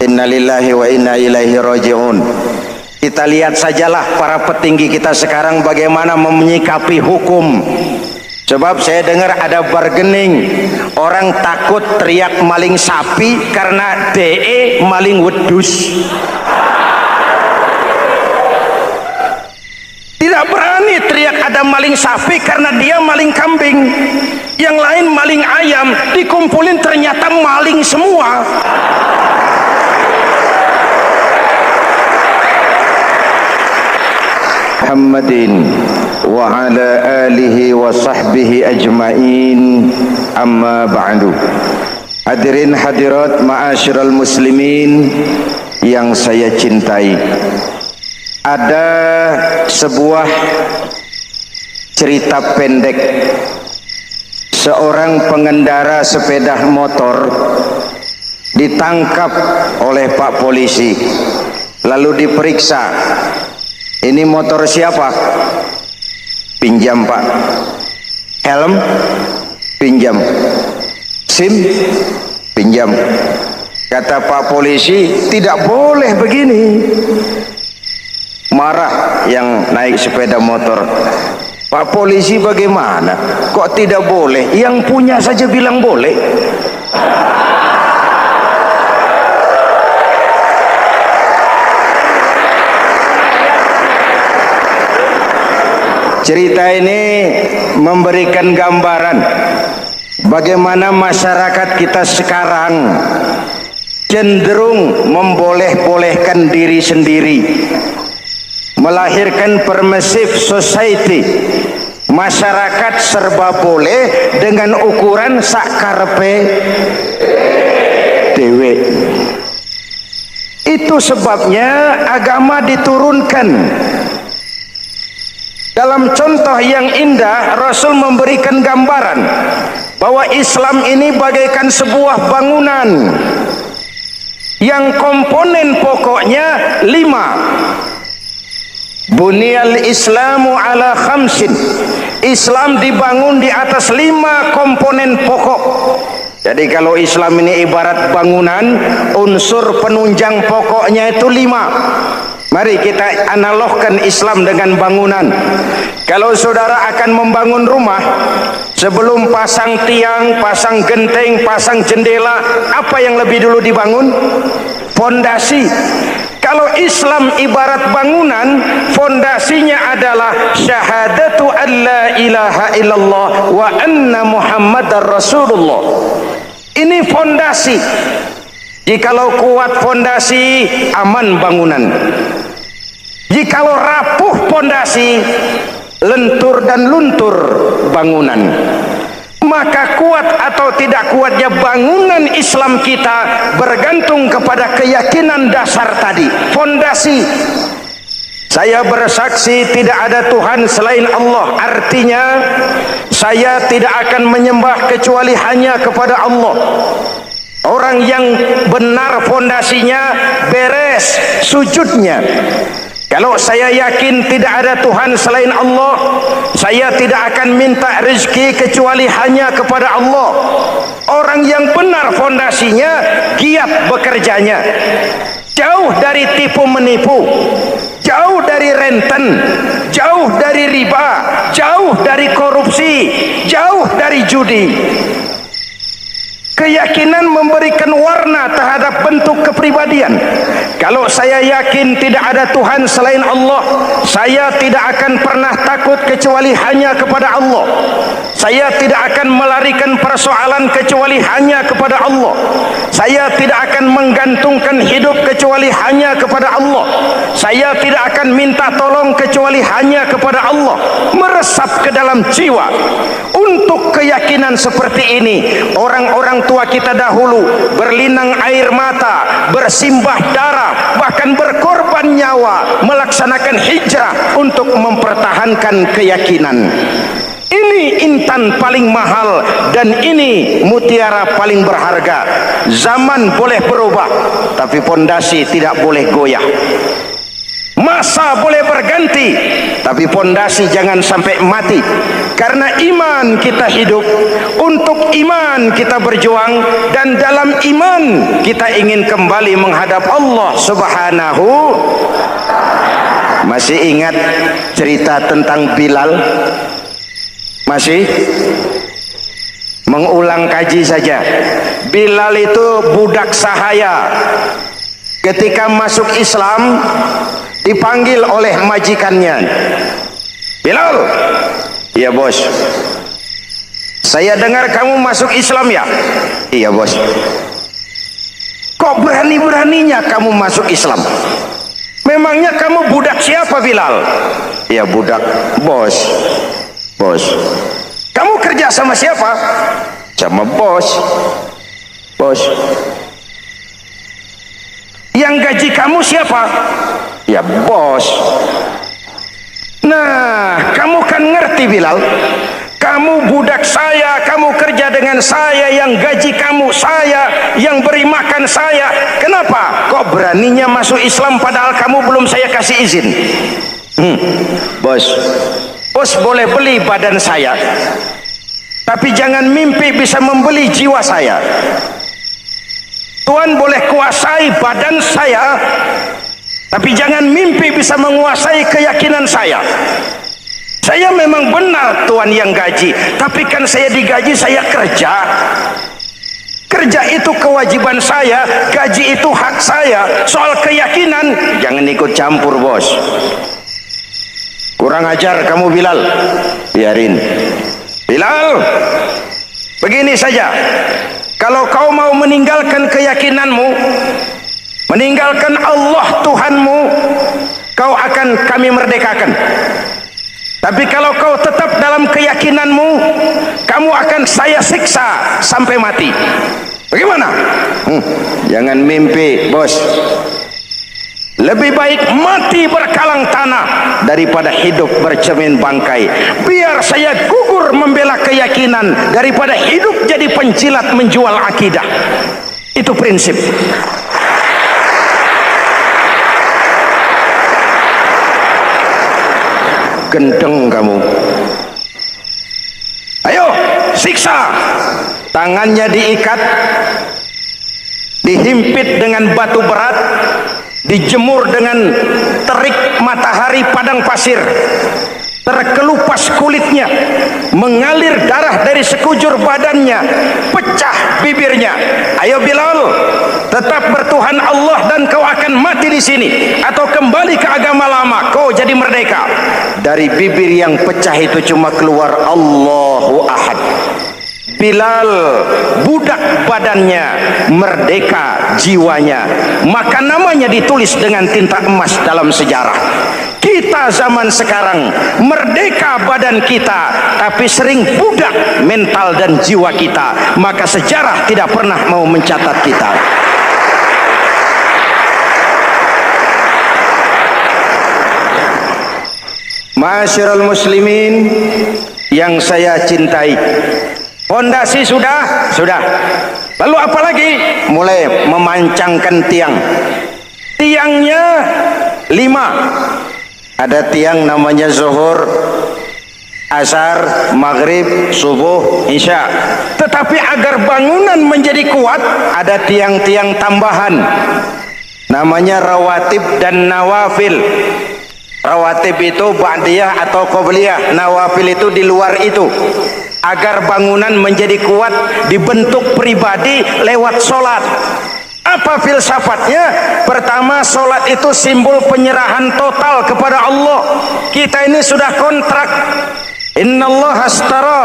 Innalillahi wa inna ilaihi raji'un. Kita lihat sajalah para petinggi kita sekarang bagaimana menyikapi hukum. Sebab saya dengar ada bargaining, orang takut teriak maling sapi karena DE maling wedus. Tidak berani teriak ada maling sapi karena dia maling kambing. Yang lain maling ayam, dikumpulin ternyata maling semua. Muhammadin wa ala alihi wa sahbihi ajma'in, amma ba'du. Hadirin hadirat ma'asyiral muslimin yang saya cintai, ada sebuah cerita pendek. Seorang pengendara sepeda motor ditangkap oleh Pak Polisi, lalu diperiksa. Ini motor siapa? Pinjam Pak. Helm? Pinjam. SIM? Pinjam. Kata Pak Polisi, tidak boleh begini. Marah yang naik sepeda motor. Pak Polisi bagaimana? Kok tidak boleh? Yang punya saja bilang boleh. Cerita ini memberikan gambaran bagaimana masyarakat kita sekarang cenderung memboleh-bolehkan diri sendiri, melahirkan permissive society. Masyarakat serba boleh dengan ukuran sakarepe dewe. Itu sebabnya agama diturunkan. Dalam contoh yang indah, Rasul memberikan gambaran bahwa Islam ini bagaikan sebuah bangunan yang komponen pokoknya 5. Bunyal Islamu ala khamsin. Islam dibangun di atas 5 komponen pokok. Jadi kalau Islam ini ibarat bangunan, unsur penunjang pokoknya itu 5. Mari kita analogkan Islam dengan bangunan. Kalau saudara akan membangun rumah, sebelum pasang tiang, pasang genteng, pasang jendela, apa yang lebih dulu dibangun? Fondasi. Kalau Islam ibarat bangunan, fondasinya adalah syahadatu an la ilaha illallah wa anna muhammadar rasulullah. Ini fondasi. Jikalau kuat fondasi, aman bangunan. Jikalau rapuh fondasi, lentur dan luntur bangunan. Maka kuat atau tidak kuatnya bangunan Islam kita bergantung kepada keyakinan dasar tadi, fondasi. Saya bersaksi tidak ada Tuhan selain Allah. Artinya saya tidak akan menyembah kecuali hanya kepada Allah. Orang yang benar fondasinya beres sujudnya. Kalau saya yakin tidak ada Tuhan selain Allah, saya tidak akan minta rezeki kecuali hanya kepada Allah. Orang yang benar fondasinya, giat bekerjanya, jauh dari tipu menipu, jauh dari renten, jauh dari riba, jauh dari korupsi, jauh dari judi. Keyakinan memberikan warna terhadap bentuk kepribadian. Kalau saya yakin tidak ada Tuhan selain Allah, saya tidak akan pernah takut kecuali hanya kepada Allah. Saya tidak akan melarikan persoalan kecuali hanya kepada Allah. Saya tidak akan menggantungkan hidup kecuali hanya kepada Allah. Saya tidak akan minta tolong kecuali hanya kepada Allah. Meresap ke dalam jiwa. Untuk keyakinan seperti ini, orang-orang tua kita dahulu berlinang air mata, bersimbah darah, bahkan berkorban nyawa, melaksanakan hijrah untuk mempertahankan keyakinan. Ini intan paling mahal dan ini mutiara paling berharga. Zaman boleh berubah, tapi fondasi tidak boleh goyah. Masa boleh berganti, tapi fondasi jangan sampai mati. Karena iman kita hidup, untuk iman kita berjuang, dan dalam iman, kita ingin kembali menghadap Allah Subhanahu. Masih ingat cerita tentang Bilal? Masih? Mengulang kaji saja. Bilal itu budak sahaya. Ketika masuk Islam, dipanggil oleh majikannya. Bilal, iya bos. Saya dengar kamu masuk Islam ya? Iya bos. Kok berani-beraninya kamu masuk Islam? Memangnya kamu budak siapa Bilal? Iya budak bos. Bos. Kamu kerja sama siapa? Sama bos. Bos. Yang gaji kamu siapa? Ya bos. Nah, kamu kan ngerti Bilal, kamu budak saya, kamu kerja dengan saya, yang gaji kamu saya, yang beri makan saya. Kenapa? Kok beraninya masuk Islam padahal kamu belum saya kasih izin? Bos, bos boleh beli badan saya, tapi jangan mimpi bisa membeli jiwa saya. Tuhan boleh kuasai badan saya, tapi jangan mimpi bisa menguasai keyakinan saya. Saya memang benar Tuhan yang gaji, tapi kan saya digaji, saya kerja. Kerja itu kewajiban saya, gaji itu hak saya. Soal keyakinan jangan ikut campur bos. Kurang ajar kamu Bilal. Biarin Bilal. Begini saja, kalau kau mau meninggalkan keyakinanmu, meninggalkan Allah Tuhanmu, kau akan kami merdekakan. Tapi kalau kau tetap dalam keyakinanmu, kamu akan saya siksa sampai mati. Bagaimana? Jangan mimpi bos. Lebih baik mati berkalang tanah daripada hidup bercermin bangkai. Biar saya gugur membela keyakinan daripada hidup jadi penjilat menjual akidah. Itu prinsip. Gendeng kamu. Ayo siksa. Tangannya diikat, dihimpit dengan batu berat, dijemur dengan terik matahari padang pasir, terkelupas kulitnya, mengalir darah dari sekujur badannya, pecah bibirnya. Ayo Bilal, tetap bertuhan Allah dan kau akan mati di sini, atau kembali ke agama lama, kau jadi merdeka. Dari bibir yang pecah itu cuma keluar Allahu Ahad. Bilal budak badannya, merdeka jiwanya, maka namanya ditulis dengan tinta emas dalam sejarah. Kita zaman sekarang merdeka badan kita, tapi sering budak mental dan jiwa kita, maka sejarah tidak pernah mau mencatat kita. Ma'asyiral muslimin yang saya cintai, fondasi sudah. Lalu apa lagi? Mulai memancangkan tiang. Tiangnya 5. Ada tiang namanya zuhur, asar, maghrib, subuh, isya. Tetapi agar bangunan menjadi kuat, ada tiang-tiang tambahan. Namanya rawatib dan nawafil. Rawatib itu ba'diyah atau qobliyah, nawafil itu di luar itu. Agar bangunan menjadi kuat, dibentuk pribadi lewat sholat. Apa filsafatnya? Pertama, sholat itu simbol penyerahan total kepada Allah. Kita ini sudah kontrak. Innallaha astara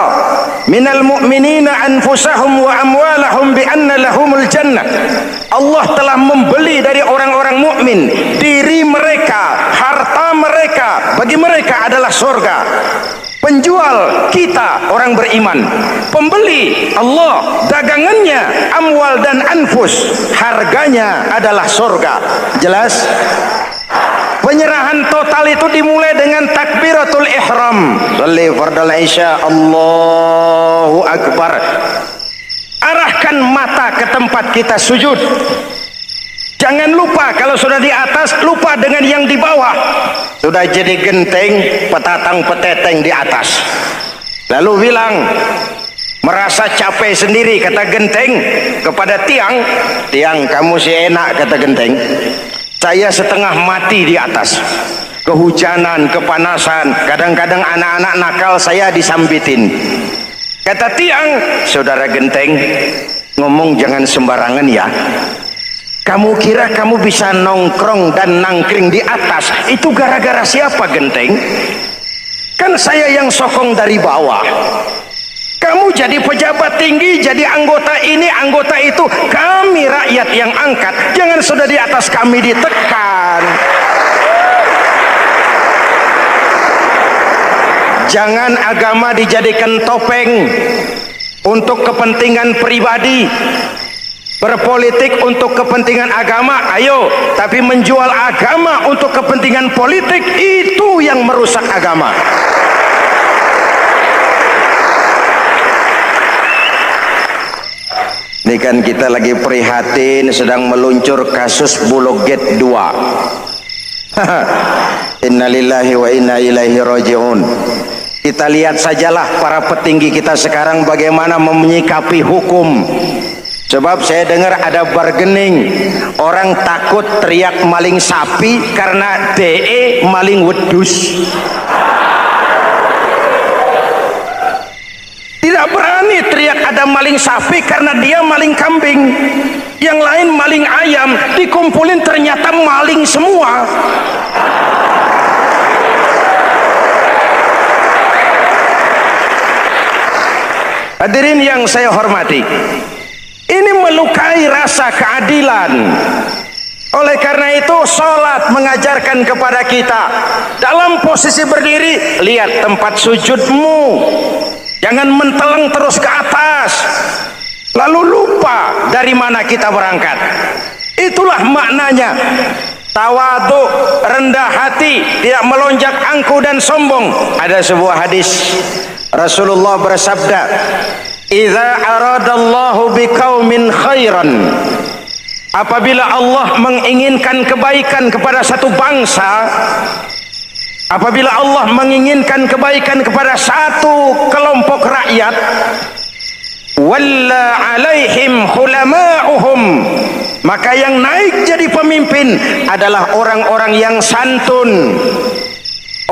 minal mu'minina anfusahum wa amwalahum bi anna lahumul jannah. Allah telah membeli dari orang-orang mukmin diri mereka, harta mereka, bagi mereka adalah surga. Penjual kita orang beriman, pembeli Allah, dagangannya amwal dan anfus, harganya adalah surga. Jelas? Penyerahan total itu dimulai dengan takbiratul ihram. Shalli fardal isya, Allahu akbar. Arahkan mata ke tempat kita sujud. Jangan lupa, kalau sudah di atas, lupa dengan yang di bawah. Sudah jadi genteng, petatang peteteng di atas. Lalu bilang, merasa capek sendiri, kata Genteng kepada Tiang, "Tiang, kamu sih enak," kata Genteng, "saya setengah mati di atas, kehujanan, kepanasan, kadang-kadang anak-anak nakal saya disambitin." Kata Tiang, "Saudara Genteng, ngomong jangan sembarangan ya. Kamu kira kamu bisa nongkrong dan nangkring di atas itu gara-gara siapa, Genteng? Kan saya yang sokong dari bawah. Kamu jadi pejabat tinggi, jadi anggota ini, anggota itu, kami rakyat yang angkat. Jangan sudah di atas kami ditekan. Jangan agama dijadikan topeng untuk kepentingan pribadi. Berpolitik untuk kepentingan agama, ayo, tapi menjual agama untuk kepentingan politik, itu yang merusak agama." Ini kan kita lagi prihatin sedang meluncur kasus Bulog Gate 2. Innalillahi wa inna ilaihi raji'un. Kita lihat sajalah para petinggi kita sekarang bagaimana menyikapi hukum. Sebab saya dengar ada bargaining, orang takut teriak maling sapi karena DE maling wedus. Tidak berani teriak ada maling sapi karena dia maling kambing. Yang lain maling ayam, dikumpulin ternyata maling semua. Hadirin yang saya hormati, ini melukai rasa keadilan. Oleh karena itu, sholat mengajarkan kepada kita dalam posisi berdiri, lihat tempat sujudmu, jangan menteleng terus ke atas lalu lupa dari mana kita berangkat. Itulah maknanya tawadhu, rendah hati, tidak melonjak angku dan sombong. Ada sebuah hadis Rasulullah bersabda, "Idza aradallahu biqaumin khairan," apabila Allah menginginkan kebaikan kepada satu bangsa, apabila Allah menginginkan kebaikan kepada satu kelompok rakyat, walla alaihim hulama'uhum, maka yang naik jadi pemimpin adalah orang-orang yang santun,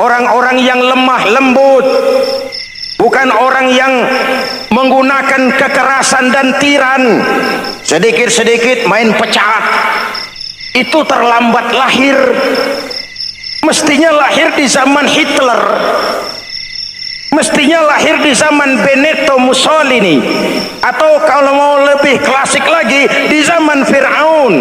orang-orang yang lemah lembut, bukan orang yang menggunakan kekerasan dan tiran, sedikit-sedikit main pecat. Itu terlambat lahir. Mestinya lahir di zaman Hitler, mestinya lahir di zaman Benito Mussolini, atau kalau mau lebih klasik lagi di zaman Fir'aun.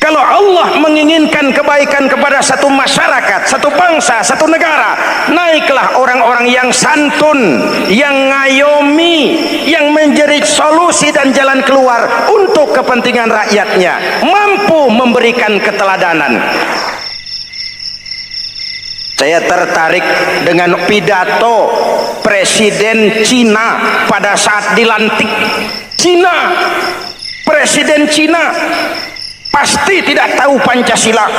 Kalau Allah menginginkan kebaikan kepada satu masyarakat, satu bangsa, satu negara, naiklah orang-orang yang santun, yang ngayomi, yang menjadi solusi dan jalan keluar untuk kepentingan rakyatnya, mampu memberikan keteladanan. Saya tertarik dengan pidato Presiden Cina pada saat dilantik. Cina, Presiden Cina pasti tidak tahu Pancasila,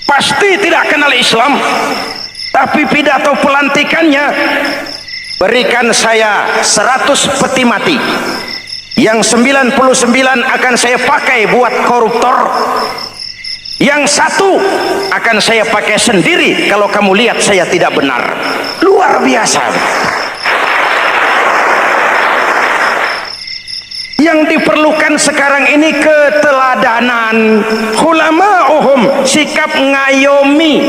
pasti tidak kenal Islam, tapi pidato pelantikannya, berikan saya 100 peti mati, yang 99 akan saya pakai buat koruptor, yang satu akan saya pakai sendiri kalau kamu lihat saya tidak benar. Luar biasa. Yang diperlukan sekarang ini keteladanan, hulama'uhum, sikap ngayomi,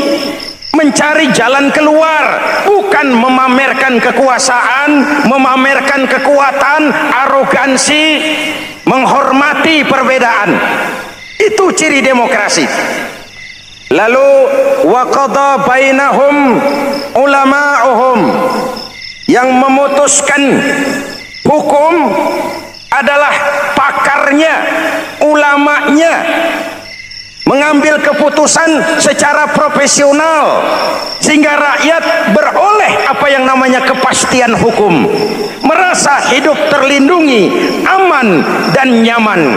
mencari jalan keluar, bukan memamerkan kekuasaan, memamerkan kekuatan, arogansi, menghormati perbedaan. Itu ciri demokrasi. Lalu wa qada bainahum ulama'uhum, yang memutuskan hukum adalah pakarnya, ulamanya, mengambil keputusan secara profesional sehingga rakyat beroleh apa yang namanya kepastian hukum, merasa hidup terlindungi, aman dan nyaman.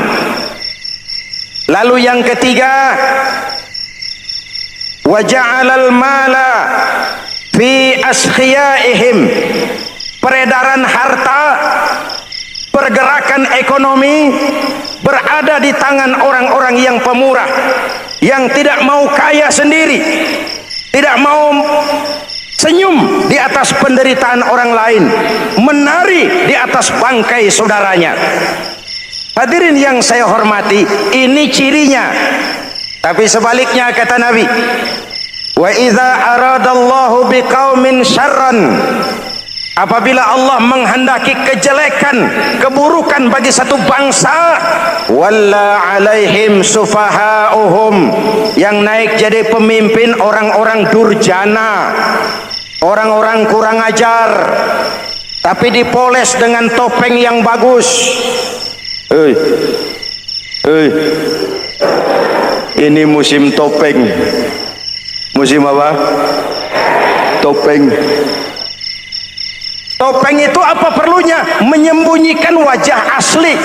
Lalu yang ketiga, wa ja'alal mala fi askhiyaihim, peredaran harta, pergerakan ekonomi berada di tangan orang-orang yang pemurah, yang tidak mau kaya sendiri, tidak mau senyum di atas penderitaan orang lain, menari di atas bangkai saudaranya. Hadirin yang saya hormati, ini cirinya. Tapi sebaliknya kata Nabi, wa idza aradallahu biqaumin syarran, apabila Allah menghendaki kejelekan, keburukan bagi satu bangsa, walla alaihim sufahauhum, yang naik jadi pemimpin orang-orang durjana, orang-orang kurang ajar, tapi dipoles dengan topeng yang bagus. Ini musim topeng. Musim apa? Topeng. Topeng itu apa perlunya? Menyembunyikan wajah asli.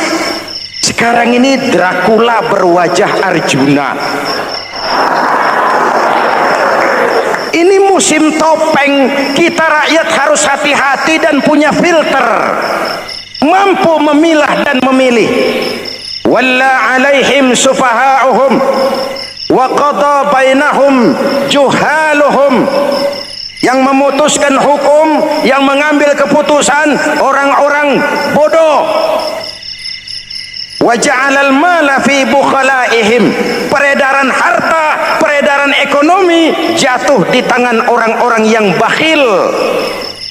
Sekarang ini Dracula berwajah Arjuna. Ini musim topeng. Kita rakyat harus hati-hati dan punya filter, mampu memilah dan memilih. Walla alaihim sufahauhum wa qada bainahum juhaluhum, yang memutuskan hukum, yang mengambil keputusan orang-orang bodoh. Wa ja'alal mala fi bukhalaihim, peredaran harta, peredaran ekonomi jatuh di tangan orang-orang yang bakhil,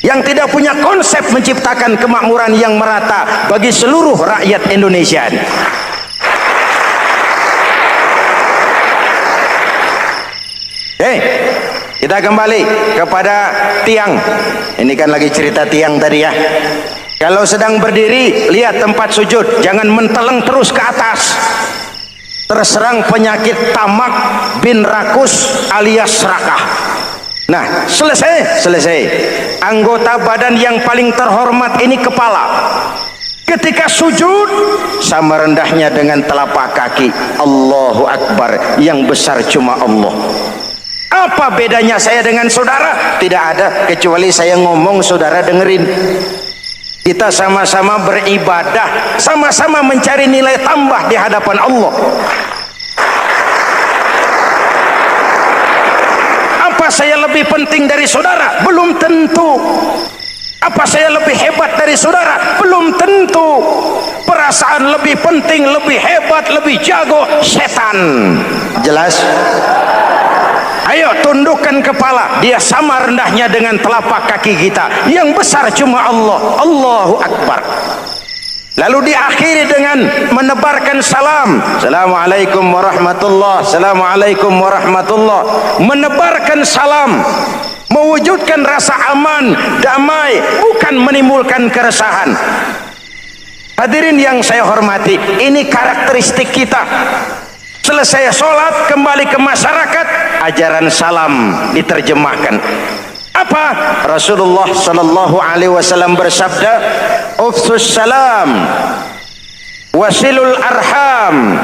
yang tidak punya konsep menciptakan kemakmuran yang merata bagi seluruh rakyat Indonesia. Kita kembali kepada tiang. Ini kan lagi cerita tiang tadi ya. Kalau sedang berdiri, lihat tempat sujud, jangan menteleng terus ke atas. Terserang penyakit tamak bin rakus alias serakah. Nah, selesai. Anggota badan yang paling terhormat ini kepala. Ketika sujud, sama rendahnya dengan telapak kaki. Allahu Akbar, yang besar cuma Allah. Apa bedanya saya dengan saudara? Tidak ada, kecuali saya ngomong saudara dengerin. Kita sama-sama beribadah, sama-sama mencari nilai tambah di hadapan Allah. Apa saya lebih penting dari saudara? Belum tentu. Apa saya lebih hebat dari saudara? Belum tentu. Perasaan lebih penting, lebih hebat, lebih jago setan. Jelas? Ayo tundukkan kepala, dia sama rendahnya dengan telapak kaki kita. Yang besar cuma Allah. Allahu Akbar. Lalu diakhiri dengan menebarkan salam. Assalamualaikum warahmatullah. Assalamualaikum warahmatullah. Menebarkan salam, mewujudkan rasa aman, damai, bukan menimbulkan keresahan. Hadirin yang saya hormati, ini karakteristik kita. Selesai sholat, kembali ke masyarakat, ajaran salam diterjemahkan. Apa? Rasulullah sallallahu alaihi wasallam bersabda, "Ufsus salam, wasilul arham,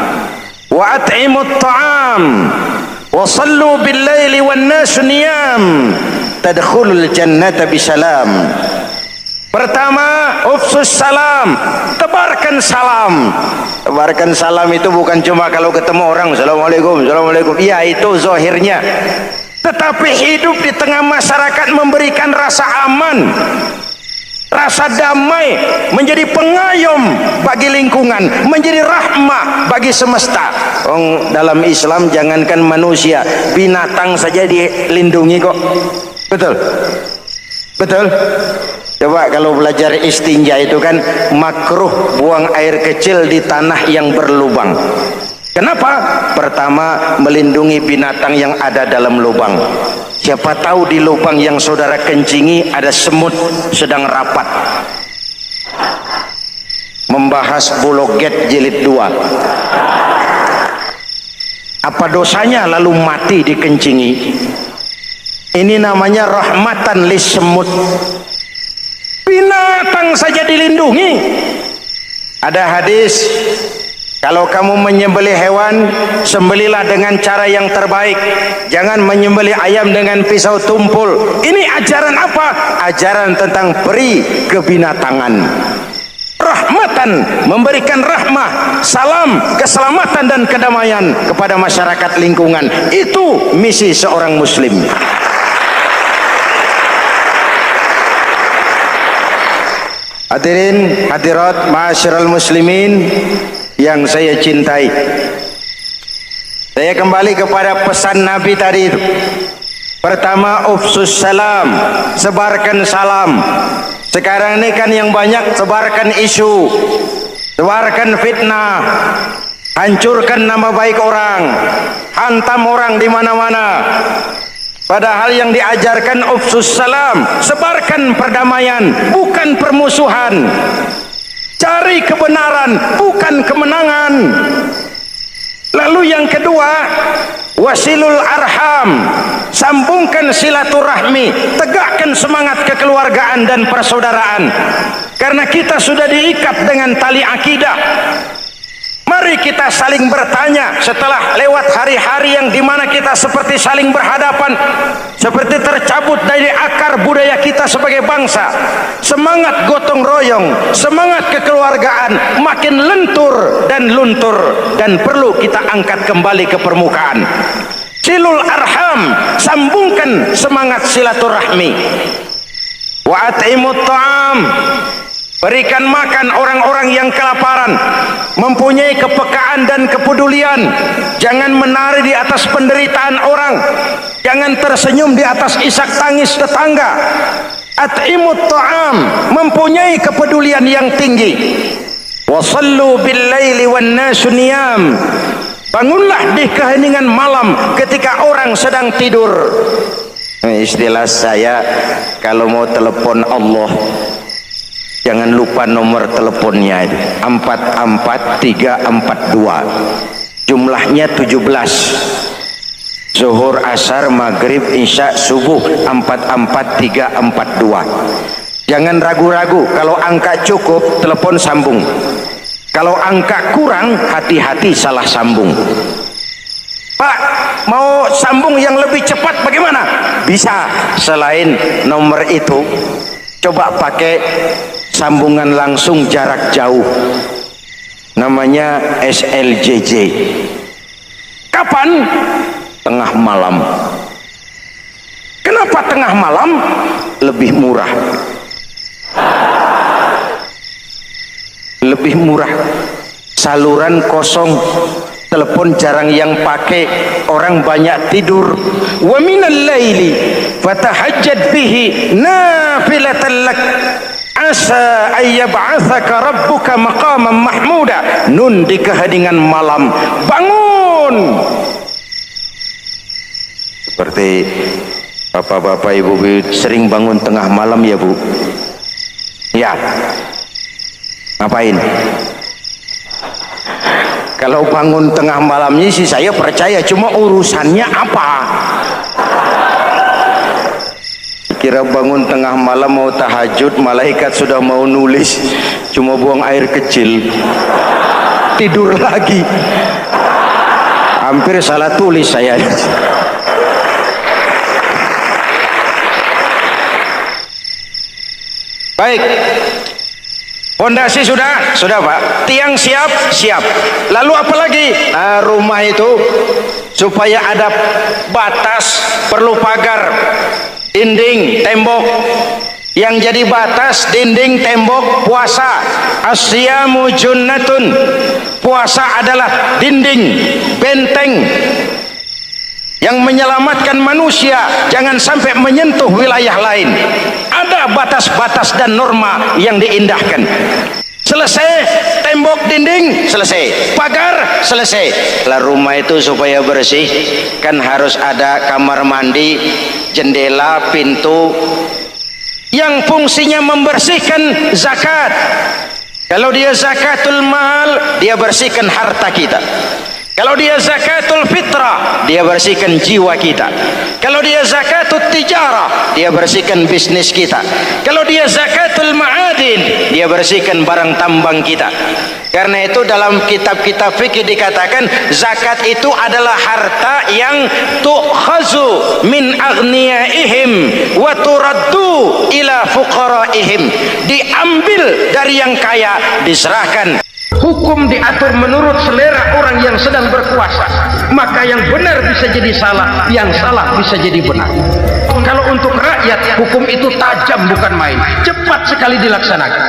wa at'imut ta'am, wa sallu bil laili wan nasu niyam, tadkhulul jannata bisalam." Pertama, ufsus salam, tebarkan salam. Tebarkan salam itu bukan cuma kalau ketemu orang, assalamualaikum, assalamualaikum. Ya, itu zahirnya. Tetapi hidup di tengah masyarakat memberikan rasa aman, rasa damai, menjadi pengayom bagi lingkungan, menjadi rahmah bagi semesta. Dalam Islam jangankan manusia, binatang saja dilindungi kok. Betul? Betul? Coba kalau belajar istinja itu kan makruh buang air kecil di tanah yang berlubang. Kenapa? Pertama, melindungi binatang yang ada dalam lubang. Siapa tahu di lubang yang saudara kencingi ada semut sedang rapat. Membahas Bologet jilid 2. Apa dosanya lalu mati dikencingi? Ini namanya rahmatan lis semut. Binatang saja dilindungi. Ada hadis Kalau kamu menyembelih hewan, sembelilah dengan cara yang terbaik. Jangan menyembelih ayam dengan pisau tumpul. Ini ajaran apa? Ajaran tentang peri kebinatangan. Rahmatan, memberikan rahmah, salam, keselamatan dan kedamaian kepada masyarakat lingkungan. Itu misi seorang muslim. Hadirin hadirat ma'asyiral muslimin yang saya cintai, saya kembali kepada pesan Nabi tadi itu. Pertama, ufsus salam, sebarkan salam. Sekarang ini kan yang banyak sebarkan isu, sebarkan fitnah, hancurkan nama baik orang, hantam orang di mana-mana. Padahal yang diajarkan ufsus salam, sebarkan perdamaian, bukan permusuhan. Cari kebenaran, bukan kemenangan. Lalu yang kedua, wasilul arham, sambungkan silaturahmi, tegakkan semangat kekeluargaan dan persaudaraan. Karena kita sudah diikat dengan tali akidah. Mari kita saling bertanya setelah lewat hari-hari yang dimana kita seperti saling berhadapan, seperti tercabut dari akar budaya kita sebagai bangsa. Semangat gotong royong, semangat kekeluargaan makin lentur dan luntur, dan perlu kita angkat kembali ke permukaan. Silul arham, sambungkan semangat silaturahmi. Wa at'imut ta'am, berikan makan orang-orang yang kelaparan, mempunyai kepekaan dan kepedulian. Jangan menari di atas penderitaan orang, jangan tersenyum di atas isak tangis tetangga. At'imut ta'am, mempunyai kepedulian yang tinggi. Wa sallu bil laili wan nasu niyam, bangunlah di keheningan malam ketika orang sedang tidur. Istilah saya, kalau mau telepon Allah, jangan lupa nomor teleponnya itu 44342, jumlahnya 17, zuhur, asar, maghrib, isya, subuh, 44342. Jangan ragu-ragu, kalau angka cukup telepon sambung, kalau angka kurang hati-hati salah sambung. Pak, mau sambung yang lebih cepat bagaimana? Bisa, selain nomor itu coba pakai sambungan langsung jarak jauh, namanya SLJJ. Kapan? Tengah malam. Kenapa tengah malam? Lebih murah, lebih murah. Saluran kosong, telepon jarang yang pakai, orang banyak tidur. Wa minal laili fatahajjad bihi nafilatan lak asa ayyab'atsaka rabbuka maqaman mahmuda. Nun, di keheningan malam bangun. Seperti bapak-bapak, ibu-ibu sering bangun tengah malam ya Bu? Ya. Ngapain? Kalau bangun tengah malamnya sih saya percaya, cuma urusannya apa? Kira bangun tengah malam mau tahajud, malaikat sudah mau nulis, cuma buang air kecil, tidur lagi. Hampir salah tulis saya. Baik, fondasi sudah Pak, tiang siap. Lalu apa lagi? Nah, rumah itu supaya ada batas, perlu pagar, dinding, tembok. Yang jadi batas, dinding, tembok, puasa. Asyamu junnatun, puasa adalah dinding, benteng yang menyelamatkan manusia jangan sampai menyentuh wilayah lain. Ada batas-batas dan norma yang diindahkan. Selesai tembok, dinding, selesai pagar, selesai. Lah rumah itu supaya bersih kan harus ada kamar mandi, jendela, pintu yang fungsinya membersihkan zakat. Kalau dia zakatul mal, dia bersihkan harta kita. Kalau dia zakatul fitrah, dia bersihkan jiwa kita. Kalau dia zakatul tijarah, dia bersihkan bisnis kita. Kalau dia zakatul ma'adin, dia bersihkan barang tambang kita. Karena itu dalam kitab-kitab fikih dikatakan zakat itu adalah harta yang tu'khazu min aghniyaihim wa turaddu ila fuqaraihim. Diambil dari yang kaya, diserahkan. Hukum diatur menurut selera orang yang sedang berkuasa. Maka yang benar bisa jadi salah, yang salah bisa jadi benar. Kalau untuk rakyat, hukum itu tajam bukan main, cepat sekali dilaksanakan.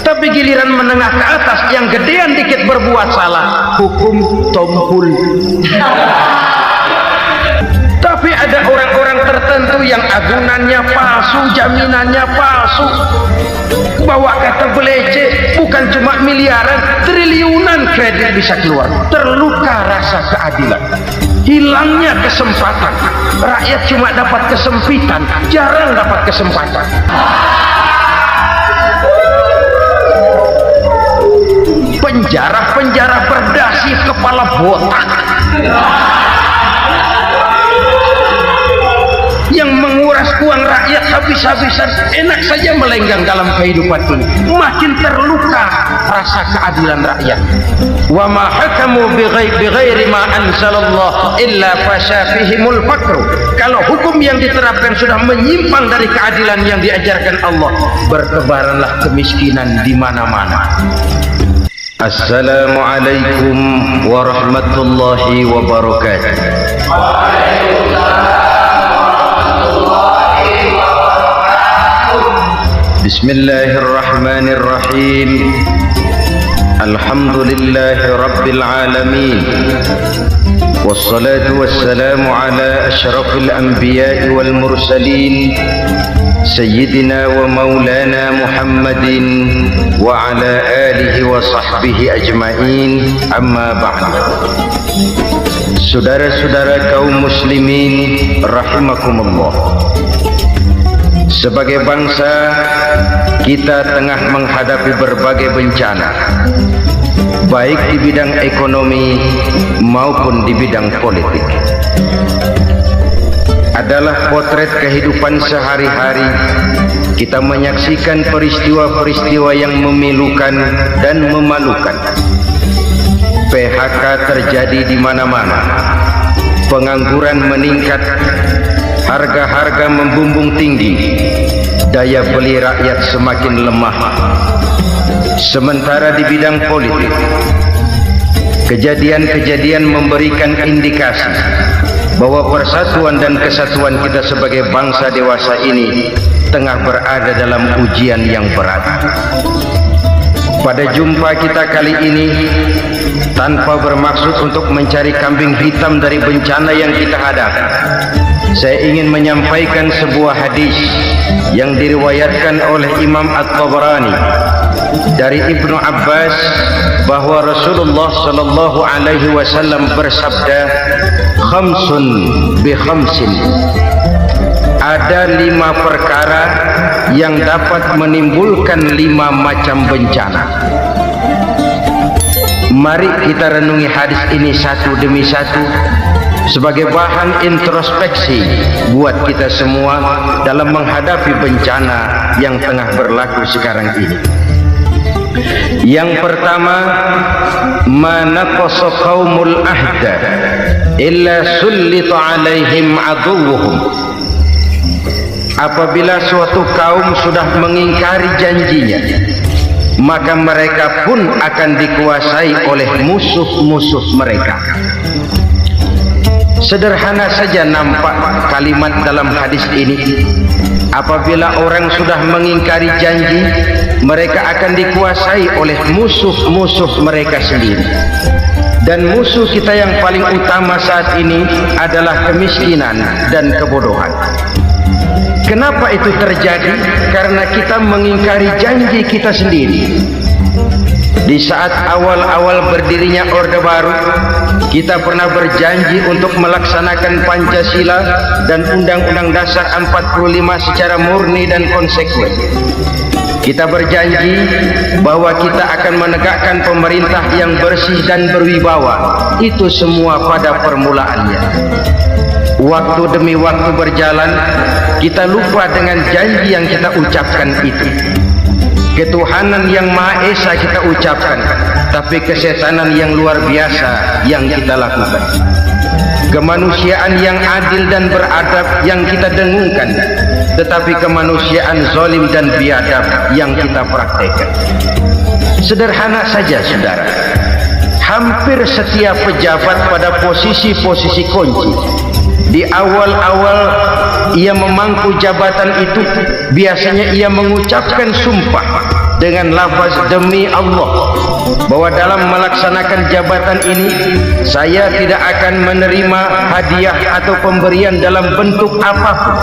Tapi giliran menengah ke atas yang gedean dikit berbuat salah, hukum tompul. Tapi ada orang-orang tertentu yang agunannya palsu, jaminannya palsu, bawa kata belece, bukan cuma miliaran, triliunan kredit bisa keluar. Terluka rasa keadilan, hilangnya kesempatan. Rakyat cuma dapat kesempitan, jarang dapat kesempatan. Penjara-penjara berdasi kepala botak yang menguras uang rakyat habis-habisan, enak saja melenggang dalam kehidupan ini. Makin terluka rasa keadilan rakyat. Wa ma hakamu bighairi ma anzalallah illa fasyafihimul faqru. Kalau hukum yang diterapkan sudah menyimpang dari keadilan yang diajarkan Allah, bertebaranlah kemiskinan di mana-mana. Assalamualaikum warahmatullahi wabarakatuh. Bismillahirrahmanirrahim. Alhamdulillahi rabbil alamin. Wassalatu wassalamu ala asyrafil anbiya'i wal mursalin, Sayyidina wa maulana Muhammadin wa ala alihi wa sahbihi ajma'in, amma ba'd. Saudara-saudara kaum muslimin rahimakumullah, sebagai bangsa kita tengah menghadapi berbagai bencana, baik di bidang ekonomi maupun di bidang politik. Adalah potret kehidupan sehari-hari. Kita menyaksikan peristiwa-peristiwa yang memilukan dan memalukan. PHK terjadi di mana-mana, pengangguran meningkat, harga-harga membumbung tinggi, daya beli rakyat semakin lemah. Sementara di bidang politik, kejadian-kejadian memberikan indikasi bahwa persatuan dan kesatuan kita sebagai bangsa dewasa ini tengah berada dalam ujian yang berat. Pada jumpa kita kali ini, tanpa bermaksud untuk mencari kambing hitam dari bencana yang kita hadapi, saya ingin menyampaikan sebuah hadis yang diriwayatkan oleh Imam At-Tabarani dari Ibnu Abbas bahwa Rasulullah sallallahu alaihi wasallam bersabda, khamsun bi khamsin. Ada 5 perkara yang dapat menimbulkan 5 macam bencana. Mari kita renungi hadis ini satu demi satu sebagai bahan introspeksi buat kita semua dalam menghadapi bencana yang tengah berlaku sekarang ini. Yang pertama, manaqasa qaumul ahda illa sullita alaihim aduwwuhum. Apabila suatu kaum sudah mengingkari janjinya, maka mereka pun akan dikuasai oleh musuh-musuh mereka. Sederhana saja nampak kalimat dalam hadis ini. Apabila orang sudah mengingkari janji, mereka akan dikuasai oleh musuh-musuh mereka sendiri. Dan musuh kita yang paling utama saat ini adalah kemiskinan dan kebodohan. Kenapa itu terjadi? Karena kita mengingkari janji kita sendiri. Di saat awal-awal berdirinya Orde Baru, kita pernah berjanji untuk melaksanakan Pancasila dan Undang-Undang Dasar 45 secara murni dan konsekuen. Kita berjanji bahwa kita akan menegakkan pemerintah yang bersih dan berwibawa. Itu semua pada permulaannya. Waktu demi waktu berjalan, kita lupa dengan janji yang kita ucapkan itu. Ketuhanan yang Maha Esa kita ucapkan, tapi kesetanan yang luar biasa yang kita lakukan. Kemanusiaan yang adil dan beradab yang kita dengungkan, tetapi kemanusiaan zalim dan biadab yang kita praktekkan. Sederhana saja saudara, hampir setiap pejabat pada posisi-posisi kunci, di awal-awal ia memangku jabatan itu, biasanya ia mengucapkan sumpah dengan lafaz demi Allah, bahwa dalam melaksanakan jabatan ini saya tidak akan menerima hadiah atau pemberian dalam bentuk apapun.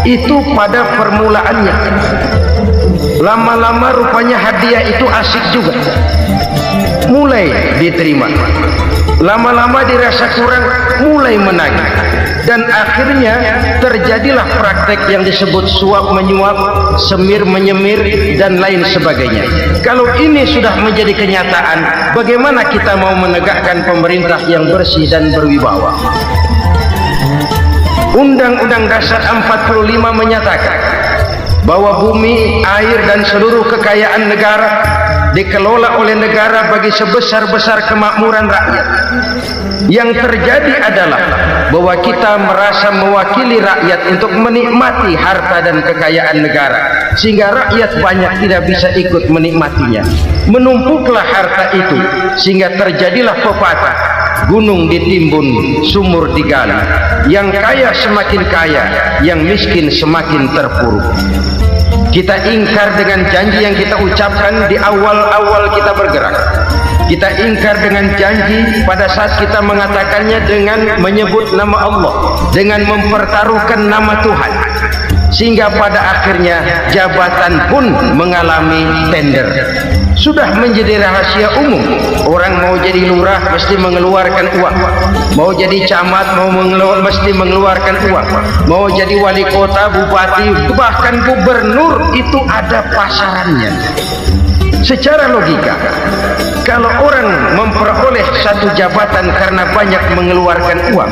Itu pada permulaannya. Lama-lama rupanya hadiah itu asik juga, mulai diterima. Lama-lama dirasa kurang, mulai menagih, dan akhirnya terjadilah praktek yang disebut suap menyuap, semir menyemir, dan lain sebagainya. Kalau ini sudah menjadi kenyataan, bagaimana kita mau menegakkan pemerintah yang bersih dan berwibawa? Undang-Undang Dasar 45 menyatakan bahwa bumi, air, dan seluruh kekayaan negara dikelola oleh negara bagi sebesar-besar kemakmuran rakyat. Yang terjadi adalah bahwa kita merasa mewakili rakyat untuk menikmati harta dan kekayaan negara, sehingga rakyat banyak tidak bisa ikut menikmatinya. Menumpuklah harta itu sehingga terjadilah pepatah, gunung ditimbun, sumur digali. Yang kaya semakin kaya, yang miskin semakin terpuruk. Kita ingkar dengan janji yang kita ucapkan di awal-awal kita bergerak. Kita ingkar dengan janji pada saat kita mengatakannya dengan menyebut nama Allah, dengan mempertaruhkan nama Tuhan, sehingga pada akhirnya jabatan pun mengalami tender. Sudah menjadi rahasia umum, orang mau jadi lurah mesti mengeluarkan uang, mau jadi camat mesti mengeluarkan uang, mau jadi wali kota, bupati, bahkan gubernur, itu ada pasarannya. Secara logika, kalau orang memperoleh satu jabatan karena banyak mengeluarkan uang,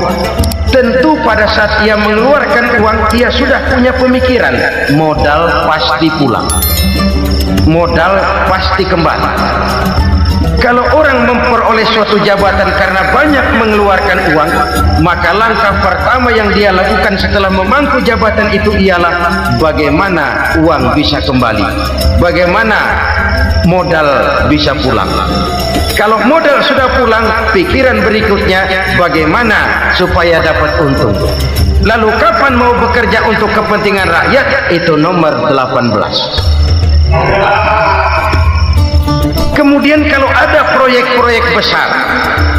tentu pada saat ia mengeluarkan uang, ia sudah punya pemikiran, modal pasti pulang, modal pasti kembali. Kalau orang memperoleh suatu jabatan karena banyak mengeluarkan uang, maka langkah pertama yang dia lakukan setelah memangku jabatan itu ialah bagaimana uang bisa kembali, bagaimana modal bisa pulang. Kalau modal sudah pulang, pikiran berikutnya bagaimana supaya dapat untung. Lalu kapan mau bekerja untuk kepentingan rakyat? Itu nomor 18. Kemudian kalau ada proyek-proyek besar,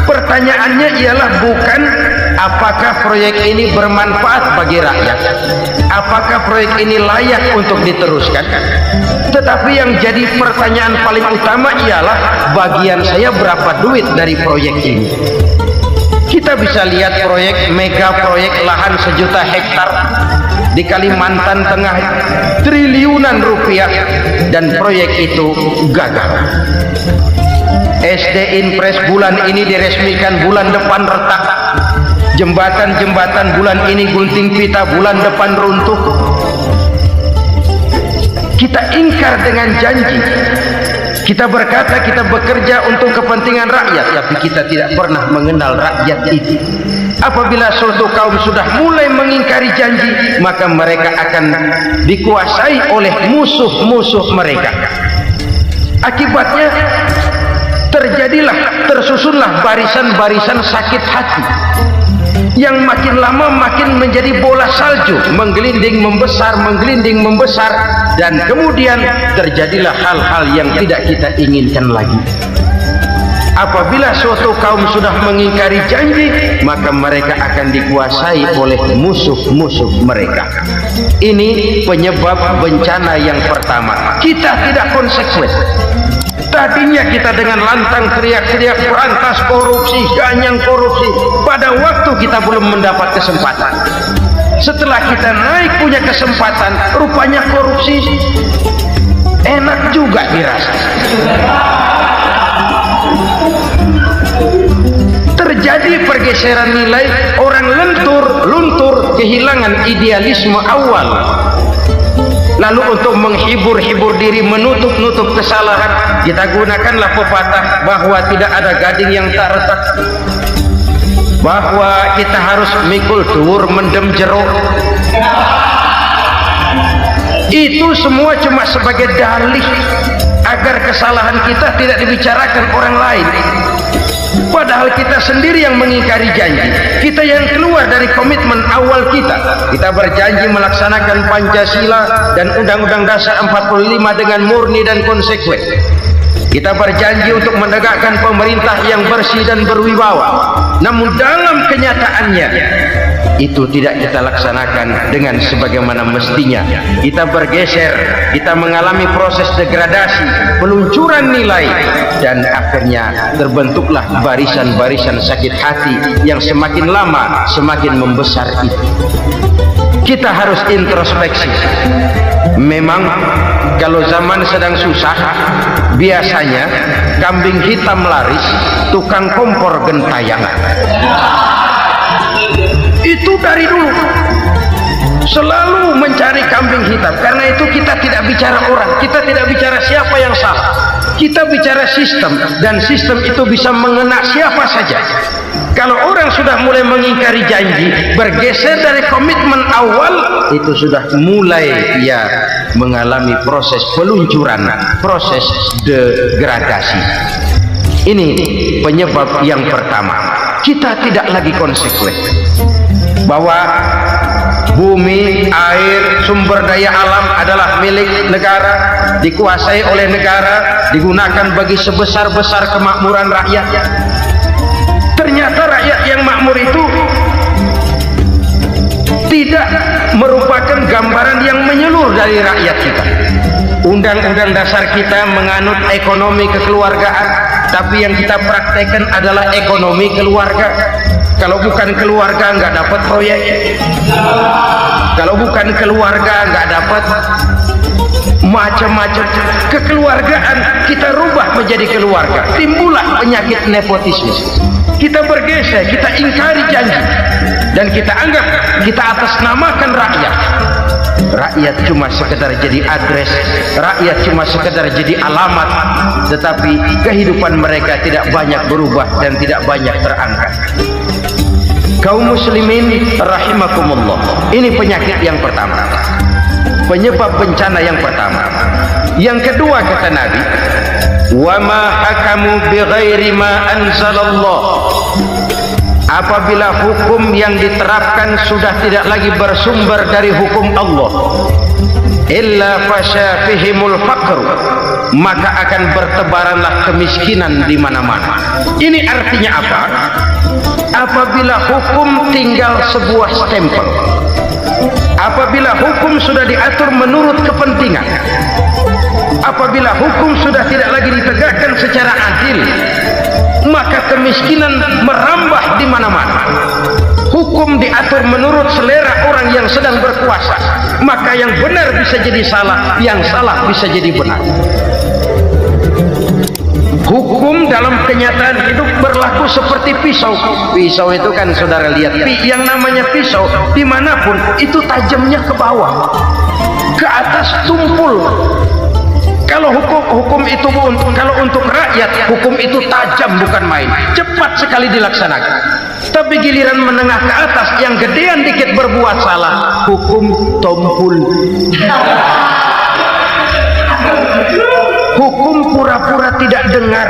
pertanyaannya ialah bukan apakah proyek ini bermanfaat bagi rakyat, apakah proyek ini layak untuk diteruskan, tetapi yang jadi pertanyaan paling utama ialah bagian saya berapa duit dari proyek ini. Kita bisa lihat proyek mega proyek lahan 1 juta hektar di Kalimantan Tengah, triliunan rupiah, dan proyek itu gagal. SD Impres bulan ini diresmikan, bulan depan retak. Jembatan-jembatan bulan ini gunting pita, bulan depan runtuh. Kita ingkar dengan janji. Kita berkata kita bekerja untuk kepentingan rakyat, tapi kita tidak pernah mengenal rakyat itu. Apabila suatu kaum sudah mulai mengingkari janji, maka mereka akan dikuasai oleh musuh-musuh mereka. Akibatnya tersusunlah barisan-barisan sakit hati yang makin lama makin menjadi bola salju, menggelinding membesar, dan kemudian terjadilah hal-hal yang tidak kita inginkan lagi. Apabila suatu kaum sudah mengingkari janji, maka mereka akan dikuasai oleh musuh-musuh mereka. Ini penyebab bencana yang pertama. Kita tidak konsekuen. Tadinya kita dengan lantang teriak-teriak berantas korupsi, ganyang korupsi. Pada waktu kita belum mendapat kesempatan. Setelah kita naik punya kesempatan, rupanya korupsi enak juga dirasa. Terjadi pergeseran nilai, orang luntur, kehilangan idealisme awal. Lalu untuk menghibur diri, menutup kesalahan, kita gunakanlah pepatah bahwa tidak ada gading yang tak retak, bahwa kita harus mikul dhuwur mendem jeruk. Itu semua cuma sebagai dalih agar kesalahan kita tidak dibicarakan orang lain. Padahal kita sendiri yang mengingkari janji. Kita yang keluar dari komitmen awal kita. Kita berjanji melaksanakan Pancasila dan Undang-Undang Dasar 45 dengan murni dan konsekuen. Kita berjanji untuk menegakkan pemerintah yang bersih dan berwibawa. Namun dalam kenyataannya itu tidak kita laksanakan dengan sebagaimana mestinya. Kita bergeser, kita mengalami proses degradasi, peluncuran nilai, dan akhirnya terbentuklah barisan-barisan sakit hati yang semakin lama semakin membesar itu. Kita harus introspeksi. Memang kalau zaman sedang susah, biasanya kambing hitam laris, tukang kompor gentayangan. Itu dari dulu selalu mencari kambing hitam. Karena itu kita tidak bicara orang, kita tidak bicara siapa yang salah, kita bicara sistem, dan sistem itu bisa mengena siapa saja. Kalau orang sudah mulai mengingkari janji, bergeser dari komitmen awal, itu sudah mulai ya mengalami proses peluncuran, proses degradasi. Ini penyebab yang pertama. Kita tidak lagi konsekuen bahwa bumi, air, sumber daya alam adalah milik negara, dikuasai oleh negara, digunakan bagi sebesar-besar kemakmuran rakyat. Ternyata rakyat yang makmur itu tidak merupakan gambaran yang menyeluruh dari rakyat kita. Undang-undang dasar kita menganut ekonomi kekeluargaan, tapi yang kita praktekkan adalah ekonomi keluarga. Kalau bukan keluarga nggak dapat proyek, kalau bukan keluarga nggak dapat macam-macam. Kekeluargaan kita rubah menjadi keluarga, timbullah penyakit nepotisme. Kita bergeser, kita ingkari janji, dan kita anggap kita atasnamakan rakyat. Rakyat cuma sekedar jadi adres, rakyat cuma sekedar jadi alamat, tetapi kehidupan mereka tidak banyak berubah dan tidak banyak terangkat. Kaum muslimin rahimakumullah, ini penyakit yang pertama, penyebab bencana yang pertama. Yang kedua, kata Nabi, wa ma hakamu bighairi ma anzalallah. Apabila hukum yang diterapkan sudah tidak lagi bersumber dari hukum Allah, illa fasya fihimul faqr, maka akan bertebaranlah kemiskinan di mana-mana. Ini artinya apa? Apabila hukum tinggal sebuah stempel, apabila hukum sudah diatur menurut kepentingan, apabila hukum sudah tidak lagi ditegakkan secara adil, maka kemiskinan merambah di mana-mana. Hukum diatur menurut selera orang yang sedang berkuasa, maka yang benar bisa jadi salah, yang salah bisa jadi benar. Hukum dalam kenyataan hidup berlaku seperti pisau. Pisau itu kan saudara lihat, yang namanya pisau dimanapun itu tajamnya ke bawah, ke atas tumpul. Kalau hukum itu kalau untuk rakyat, hukum itu tajam bukan main, cepat sekali dilaksanakan. Tapi giliran menengah ke atas yang gedean dikit berbuat salah, hukum tumpul. Hukum pura-pura tidak dengar,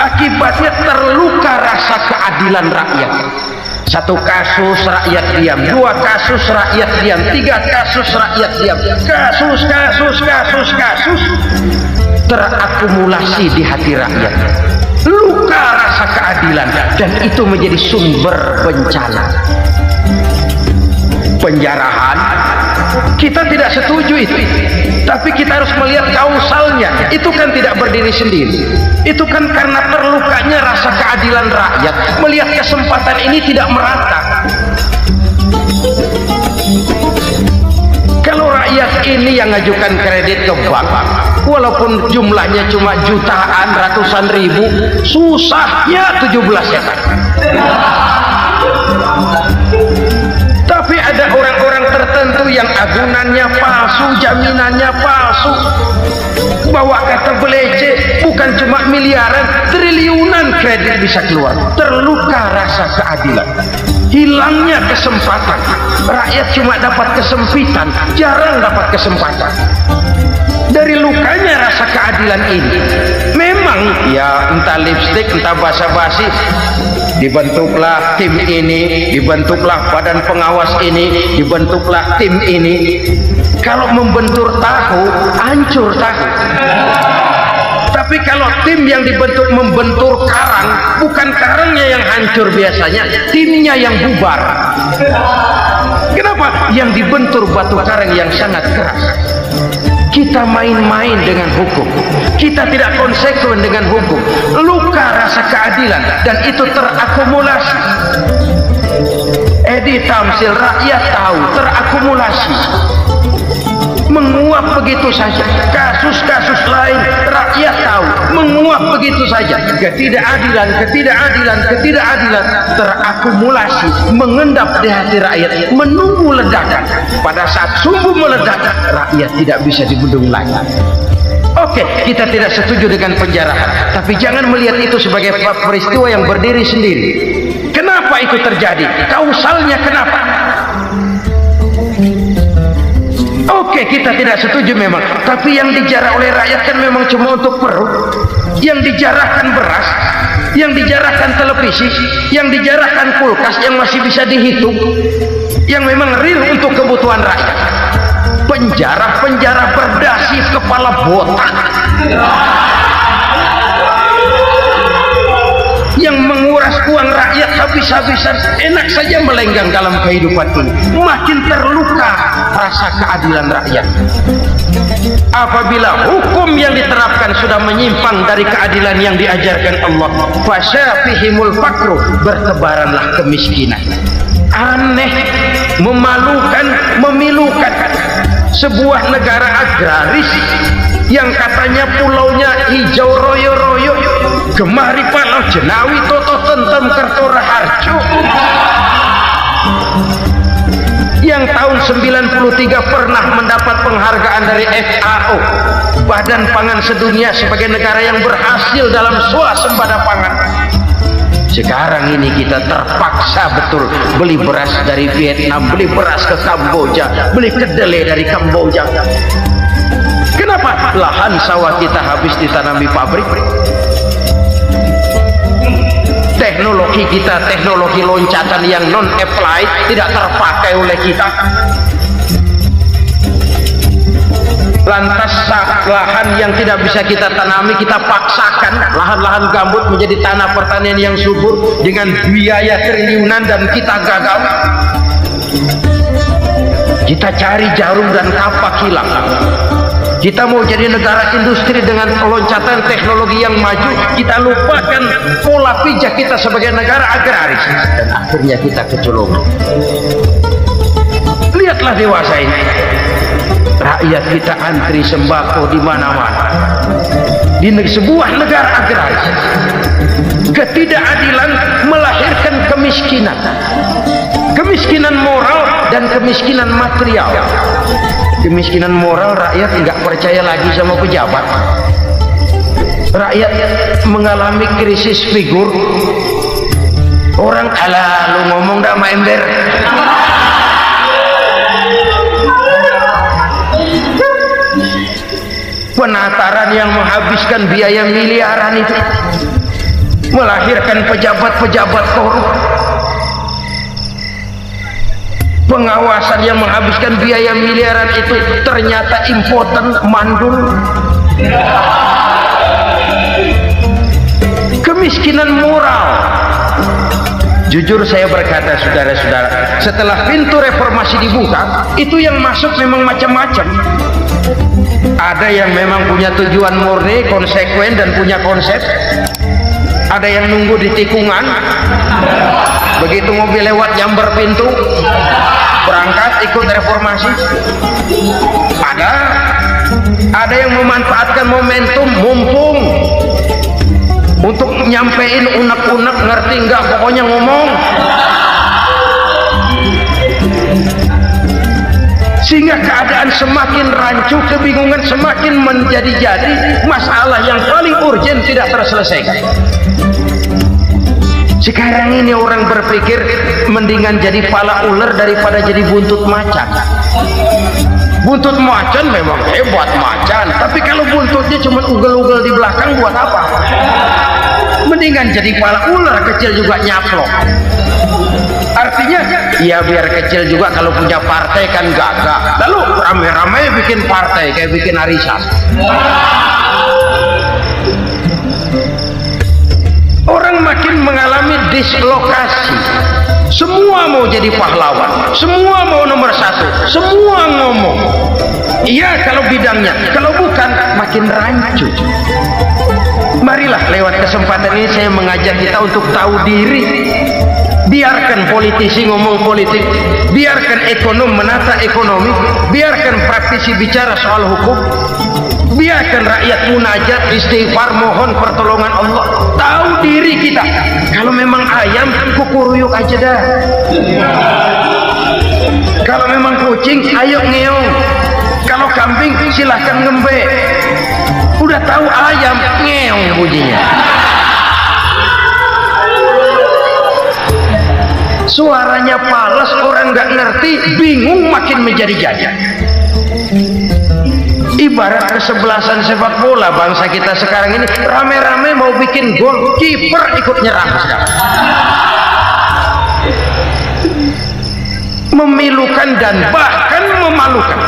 akibatnya terluka rasa keadilan rakyat. Satu kasus rakyat diam, dua kasus rakyat diam, tiga kasus rakyat diam, kasus terakumulasi di hati rakyat, luka rasa keadilan, dan itu menjadi sumber bencana. Penjarahan kita tidak setuju itu, tapi kita harus melihat kausalnya. Itu kan tidak berdiri sendiri, itu kan karena terlukanya rasa keadilan rakyat melihat kesempatan ini tidak merata. Kalau rakyat ini yang ngajukan kredit ke bank, walaupun jumlahnya cuma jutaan, ratusan ribu, susahnya 17 setan. Tapi ada orang-orang tertentu yang agunannya palsu, jaminannya palsu, bawa kata belece, bukan cuma miliaran, triliunan kredit bisa keluar. Terluka rasa keadilan, hilangnya kesempatan. Rakyat cuma dapat kesempitan, jarang dapat kesempatan. Dari lukanya rasa keadilan ini, memang ya entah lipstik, entah basa-basi, dibentuklah tim ini, dibentuklah badan pengawas ini, dibentuklah tim ini. Kalau membentur tahu, hancur tahu. Tapi kalau tim yang dibentuk membentur karang, bukan karangnya yang hancur biasanya, timnya yang bubar. Kenapa? Yang dibentur batu karang yang sangat keras. Kita main-main dengan hukum, kita tidak konsekuen dengan hukum, luka rasa keadilan, dan itu terakumulasi. Edi Tamsil, rakyat tahu, terakumulasi, menguap begitu saja. Kasus-kasus lain rakyat tahu, menguap begitu saja. Ketidakadilan terakumulasi, mengendap di hati rakyat, menunggu ledakan. Pada saat sumbu meledak, rakyat tidak bisa dibendung lagi. Oke, kita tidak setuju dengan penjarahan, tapi jangan melihat itu sebagai peristiwa yang berdiri sendiri. Kenapa itu terjadi? Kausalnya kenapa? Oke, kita tidak setuju memang, tapi yang dijarah oleh rakyat kan memang cuma untuk perut. Yang dijarahkan beras, yang dijarahkan televisi, yang dijarahkan kulkas yang masih bisa dihitung, yang memang real untuk kebutuhan rakyat. Penjara-penjara berdasi kepala botak yang menguras uang rakyat habis-habisan, enak saja melenggang dalam kehidupan ini. Makin terluka rasa keadilan rakyat. Apabila hukum yang diterapkan sudah menyimpang dari keadilan yang diajarkan Allah, fasyafihimul fakru, bertebaranlah kemiskinan. Aneh, memalukan, memilukan. Sebuah negara agraris yang katanya pulaunya hijau royo-royo, Gemari Palau Jenawi Toto Tentem Kertora Harjo, yang tahun 93 pernah mendapat penghargaan dari FAO, Badan Pangan Sedunia, sebagai negara yang berhasil dalam swasembada pangan. Sekarang ini kita terpaksa betul beli beras dari Vietnam, beli beras ke Kamboja, beli kedelai dari Kamboja. Kenapa? Lahan sawah kita habis ditanami pabrik. Teknologi kita, teknologi loncatan yang non-applied, tidak terpakai oleh kita. Lantas lahan yang tidak bisa kita tanami, kita paksakan lahan-lahan gambut menjadi tanah pertanian yang subur dengan biaya triliunan, dan kita gagal. Kita cari jarum dan kapak hilang. Kita mau jadi negara industri dengan loncatan teknologi yang maju, kita lupakan pola pijak kita sebagai negara agraris, dan akhirnya kita kecolongan. Lihatlah dewasa ini, rakyat kita antri sembako di mana-mana. Di sebuah negara agraris, ketidakadilan melahirkan kemiskinan, kemiskinan moral dan kemiskinan material. Kemiskinan moral, rakyat nggak percaya lagi sama pejabat. Rakyat mengalami krisis figur. Orang ala lu ngomong dah main ember. Penataran yang menghabiskan biaya miliaran itu melahirkan pejabat-pejabat korup. Pengawasan yang menghabiskan biaya miliaran itu ternyata impoten, mandul. Kemiskinan moral. Jujur saya berkata, saudara-saudara, setelah pintu reformasi dibuka, itu yang masuk memang macam-macam. Ada yang memang punya tujuan murni, konsekuen, dan punya konsep. Ada yang nunggu di tikungan, begitu mobil lewat nyamber pintu. berangkat ikut reformasi. Ada yang memanfaatkan momentum mumpung untuk nyampein unek-unek, ngerti enggak, pokoknya ngomong, sehingga keadaan semakin rancu, kebingungan semakin menjadi-jadi, masalah yang paling urgen tidak terselesaikan. Sekarang ini orang berpikir mendingan jadi pala ular daripada jadi buntut macan. Buntut macan memang hebat macan, tapi kalau buntutnya cuma ugel-ugel di belakang buat apa? Mendingan jadi pala ular kecil juga nyaplok. Artinya ya biar kecil juga kalau punya partai kan gagah. Lalu rame-rame bikin partai kayak bikin arisan. Orang makin mengalami dislokasi. Semua mau jadi pahlawan, semua mau nomor satu, semua ngomong. Iya kalau bidangnya, kalau bukan makin rancu. Marilah lewat kesempatan ini saya mengajak kita untuk tahu diri. Biarkan politisi ngomong politik, biarkan ekonom menata ekonomi, biarkan praktisi bicara soal hukum, biarkan rakyat munajat, istighfar, mohon pertolongan Allah. Tahu diri kita. Kalau memang ayam, kukuruyuk aja dah. Kalau memang kucing, ayo ngeong. Kalau kambing, silahkan ngembe. Udah tahu ayam, ngeong bunyinya. Suaranya palas, orang nggak ngerti, bingung, makin menjadi-jadi. Ibarat kesebelasan sepak bola bangsa kita sekarang ini, rame-rame mau bikin gol, kiper ikut nyerang sekarang. Memilukan dan bahkan memalukan.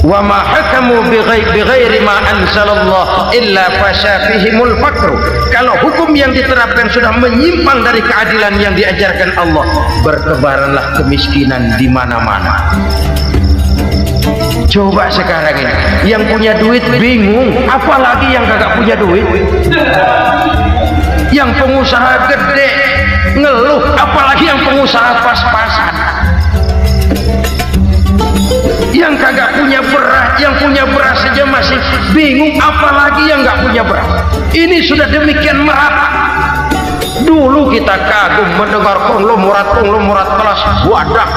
Wa ma hakamu bighairi ma anzalallah illa fasyafihimul fakru. Kalau hukum yang diterapkan sudah menyimpang dari keadilan yang diajarkan Allah, bertebaranlah kemiskinan di mana-mana. Coba sekarang ini yang punya duit bingung, apalagi yang kagak punya duit. Yang pengusaha gede ngeluh, apalagi yang pengusaha pas-pasan. Yang kagak punya beras, yang punya beras saja masih bingung, apalagi yang nggak punya beras. Ini sudah demikian merata. Dulu kita kagum mendengar konglomerat kelas wadah,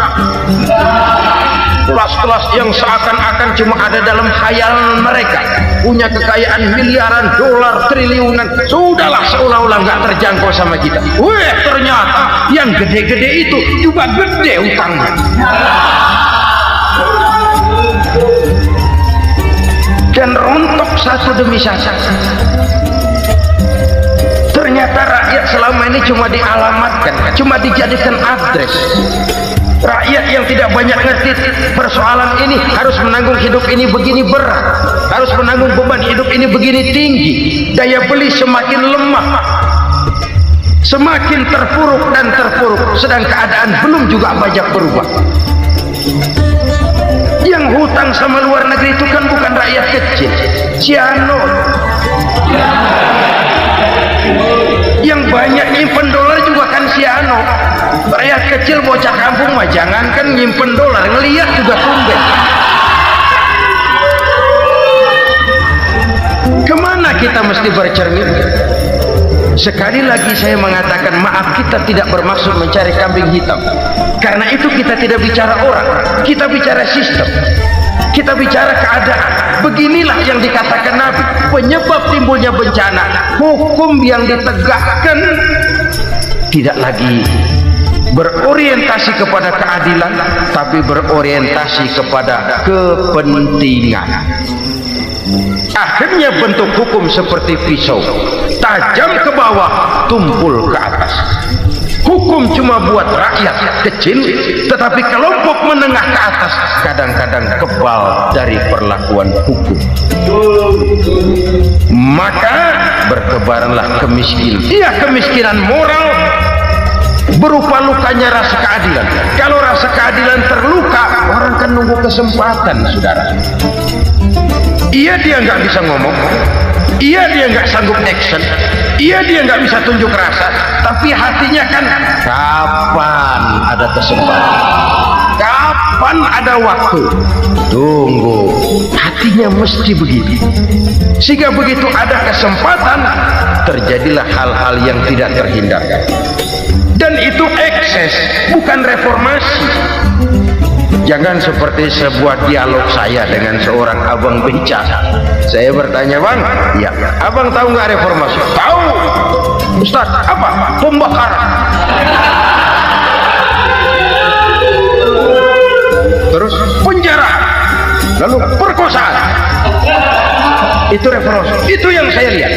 kelas-kelas yang seakan-akan cuma ada dalam khayalan mereka, punya kekayaan miliaran dolar, triliunan. Sudahlah, seolah-olah nggak terjangkau sama kita. Weh, ternyata yang gede-gede itu juga gede utangnya. Dan rontok satu demi satu. Ternyata rakyat selama ini cuma dialamatkan, cuma dijadikan adres. Rakyat yang tidak banyak ngerti persoalan ini harus menanggung hidup ini begini berat, harus menanggung beban hidup ini begini tinggi. Daya beli semakin lemah, semakin terpuruk dan terpuruk, sedang keadaan belum juga banyak berubah. Yang hutang sama luar negeri itu kan bukan rakyat kecil, Ciano. Yang banyak nyimpen dolar juga kan Ciano. Rakyat kecil bocah kampung mah jangankan nyimpen dolar, ngelihat juga tumben. Kemana kita mesti bercermin? Sekali lagi saya mengatakan maaf, kita tidak bermaksud mencari kambing hitam. Karena itu kita tidak bicara orang, kita bicara sistem, kita bicara keadaan. Beginilah yang dikatakan Nabi, penyebab timbulnya bencana, hukum yang ditegakkan tidak lagi berorientasi kepada keadilan, tapi berorientasi kepada kepentingan. Akhirnya bentuk hukum seperti pisau, tajam ke bawah, tumpul ke atas. Hukum cuma buat rakyat kecil, tetapi kelompok menengah ke atas kadang-kadang kebal dari perlakuan hukum. Maka bertebaranlah kemiskinan. Iya, kemiskinan moral berupa lukanya rasa keadilan. Kalau rasa keadilan terluka, orang kan nunggu kesempatan, saudara. Iya, dia nggak bisa ngomong, Iya dia nggak sanggup action, iya dia nggak bisa tunjuk rasa, tapi hatinya kan kapan ada kesempatan, kapan ada waktu, tunggu, hatinya mesti begitu. Sehingga begitu ada kesempatan, terjadilah hal-hal yang tidak terhindarkan. Dan itu ekses, bukan reformasi. Jangan seperti sebuah dialog saya dengan seorang abang beca. Saya bertanya, bang, ya, abang tahu nggak reformasi? Tahu. Ustaz, apa? Pembakaran. Terus penjara, lalu perkosaan. Itu reformasi. Itu yang saya lihat.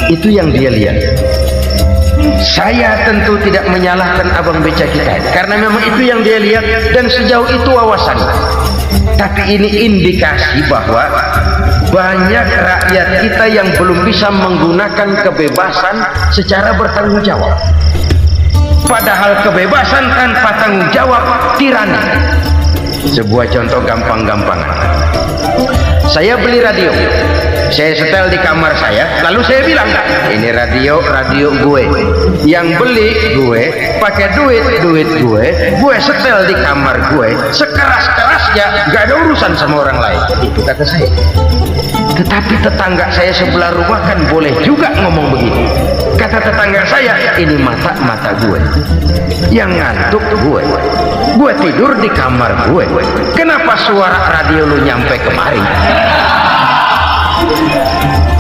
Itu yang dia lihat. Saya tentu tidak menyalahkan abang beca kita, karena memang itu yang dia lihat dan sejauh itu wawasannya. Tapi ini indikasi bahwa banyak rakyat kita yang belum bisa menggunakan kebebasan secara bertanggung jawab. Padahal kebebasan tanpa tanggung jawab tirani. Sebuah contoh gampang-gampangan. Saya beli radio, saya setel di kamar saya, lalu saya bilang, ini radio gue, yang beli gue, pakai duit gue setel di kamar gue, sekeras-kerasnya, gak ada urusan sama orang lain. Itu kata saya. Tetapi tetangga saya sebelah rumah kan boleh juga ngomong begitu. Kata tetangga saya, ini mata gue, yang ngantuk gue tidur di kamar gue, kenapa suara radio lu nyampe kemari?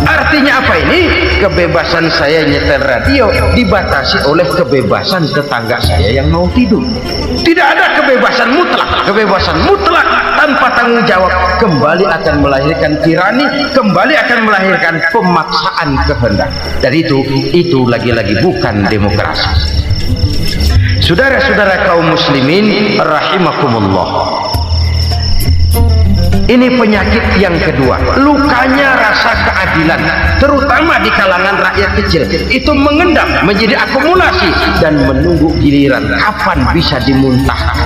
Artinya apa ini? Kebebasan saya nyetel radio dibatasi oleh kebebasan tetangga saya yang mau tidur. Tidak ada kebebasan mutlak. Kebebasan mutlak tanpa tanggung jawab kembali akan melahirkan tirani, kembali akan melahirkan pemaksaan kehendak. Dan itu lagi-lagi bukan demokrasi. Saudara-saudara kaum muslimin rahimakumullah, ini penyakit yang kedua, lukanya rasa keadilan, terutama di kalangan rakyat kecil. Itu mengendap menjadi akumulasi dan menunggu giliran kapan bisa dimuntahkan.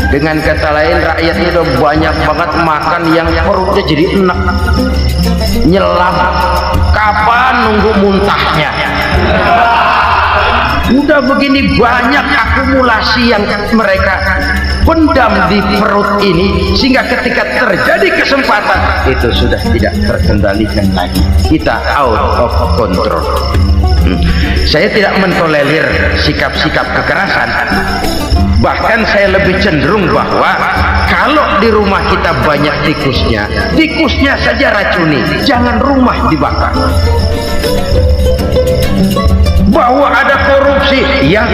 Dengan kata lain, rakyat itu udah banyak banget makan yang perutnya jadi enak, nyelam, kapan nunggu muntahnya. Udah begini banyak akumulasi yang mereka pendam di perut ini, sehingga ketika terjadi kesempatan itu sudah tidak terkendalikan lagi. Kita out of control. Saya tidak mentolerir sikap-sikap kekerasan. Bahkan saya lebih cenderung bahwa kalau di rumah kita banyak tikusnya saja racuni, jangan rumah dibakar. Bahwa ada korupsi, ya,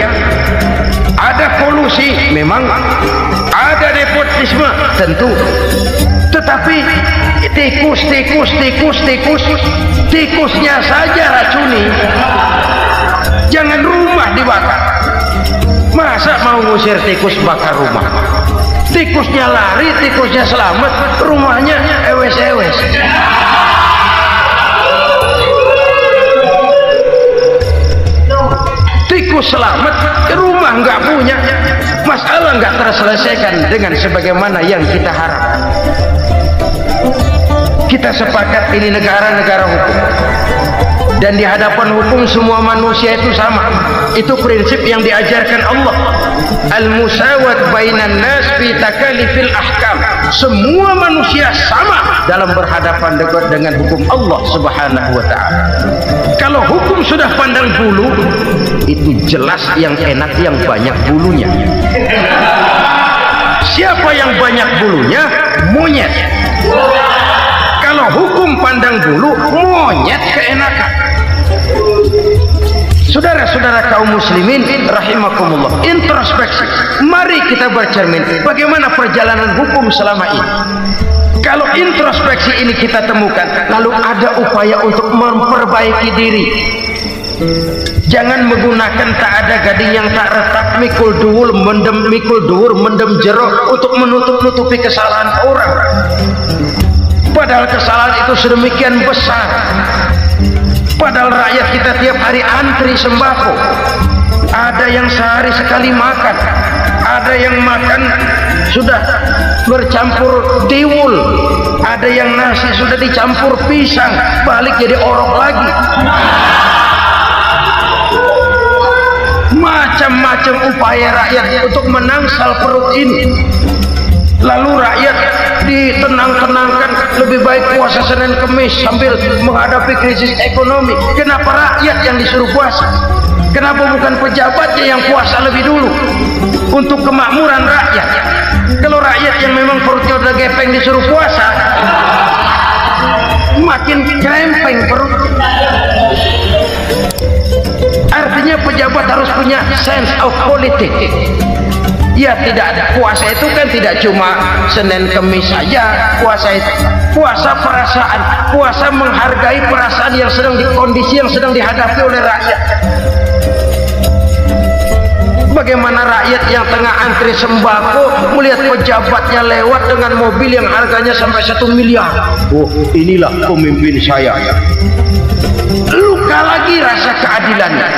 ada kolusi, memang ada nepotisme, tentu. Tetapi tikusnya saja racuni, jangan rumah dibakar. Masa mau ngusir tikus bakar rumah? Tikusnya lari, tikusnya selamat, rumahnya ewes-ewes. Tikus selamat, rumah nggak punya, masalah nggak terselesaikan dengan sebagaimana yang kita harapkan. Kita sepakat ini negara hukum, dan di hadapan hukum semua manusia itu sama. Itu prinsip yang diajarkan Allah. Al-musawat bainan nas fi takalifil ahkam. Semua manusia sama dalam berhadapan dengan hukum Allah Subhanahu wa ta'ala. Kalau hukum sudah pandang bulu, itu jelas yang enak yang banyak bulunya. Siapa yang banyak bulunya? Monyet. Kalau hukum pandang bulu, monyet keenakan. Saudara-saudara kaum muslimin rahimakumullah, introspeksi. Mari kita bercermin bagaimana perjalanan hukum selama ini. Kalau introspeksi ini kita temukan, lalu ada upaya untuk memperbaiki diri. Jangan menggunakan tak ada gading yang tak retak, mikul duwur mendem jero untuk menutup-nutupi kesalahan orang. Padahal kesalahan itu sedemikian besar. Padahal rakyat kita tiap hari antri sembako. Ada yang sehari sekali makan, ada yang makan sudah bercampur tiwul, ada yang nasi sudah dicampur pisang, balik jadi orok lagi. Macam-macam upaya rakyat untuk menangsal perut ini. Lalu rakyat ditenang-tenangkan, lebih baik puasa Senin Kemis sambil menghadapi krisis ekonomi. Kenapa rakyat yang disuruh puasa? Kenapa bukan pejabatnya yang puasa lebih dulu untuk kemakmuran rakyat? Kalau rakyat yang memang perutnya udah gepeng disuruh puasa, makin krempeng perut. Artinya pejabat harus punya sense of politics. Ya, tidak ada puasa itu kan tidak cuma Senin Kemis saja. Puasa itu puasa perasaan, puasa menghargai perasaan yang sedang kondisi yang sedang dihadapi oleh rakyat. Bagaimana rakyat yang tengah antri sembako melihat pejabatnya lewat dengan mobil yang harganya sampai 1 miliar. Oh, inilah pemimpin saya. Luka lagi rasa keadilannya.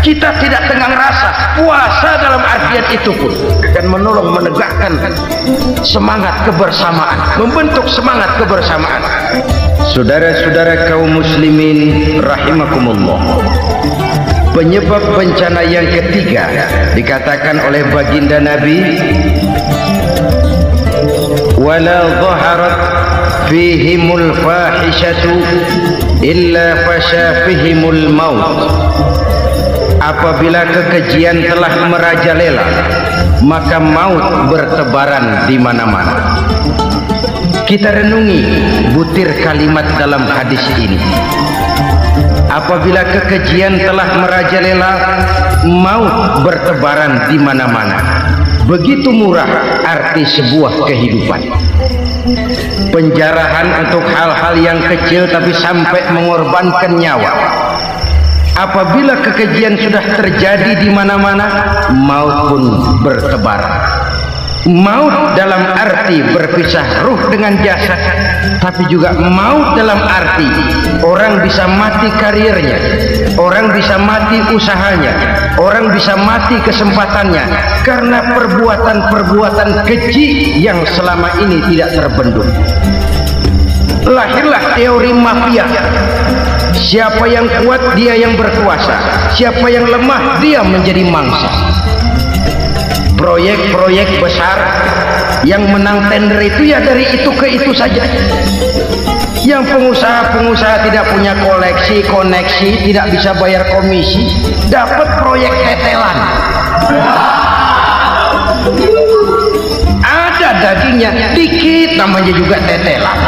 Kita tidak tengah rasa. Puasa dalam artian itu pun akan menolong menegakkan semangat kebersamaan, membentuk semangat kebersamaan. Saudara-saudara kaum muslimin rahimakumullah, penyebab bencana yang ketiga dikatakan oleh baginda Nabi, wala dhaharat fihimul fahishatu illa fasha fihimul maut. Apabila kekejian telah merajalela, maka maut bertebaran di mana-mana. Kita renungi butir kalimat dalam hadis ini. Apabila kekejian telah merajalela, maut bertebaran di mana-mana. Begitu murah arti sebuah kehidupan. Penjarahan untuk hal-hal yang kecil tapi sampai mengorbankan nyawa. Apabila kekejian sudah terjadi di mana-mana, maut pun bertebaran. Maut dalam arti berpisah ruh dengan jasad, tapi juga maut dalam arti orang bisa mati karirnya, orang bisa mati usahanya, orang bisa mati kesempatannya karena perbuatan-perbuatan keji yang selama ini tidak terbendung. Lahirlah teori mafia. Siapa yang kuat dia yang berkuasa, siapa yang lemah dia menjadi mangsa. Proyek-proyek besar yang menang tender itu ya dari itu ke itu saja. Yang pengusaha-pengusaha tidak punya koneksi, tidak bisa bayar komisi, dapat proyek tetelan. Ada dagingnya dikit, namanya juga tetelan.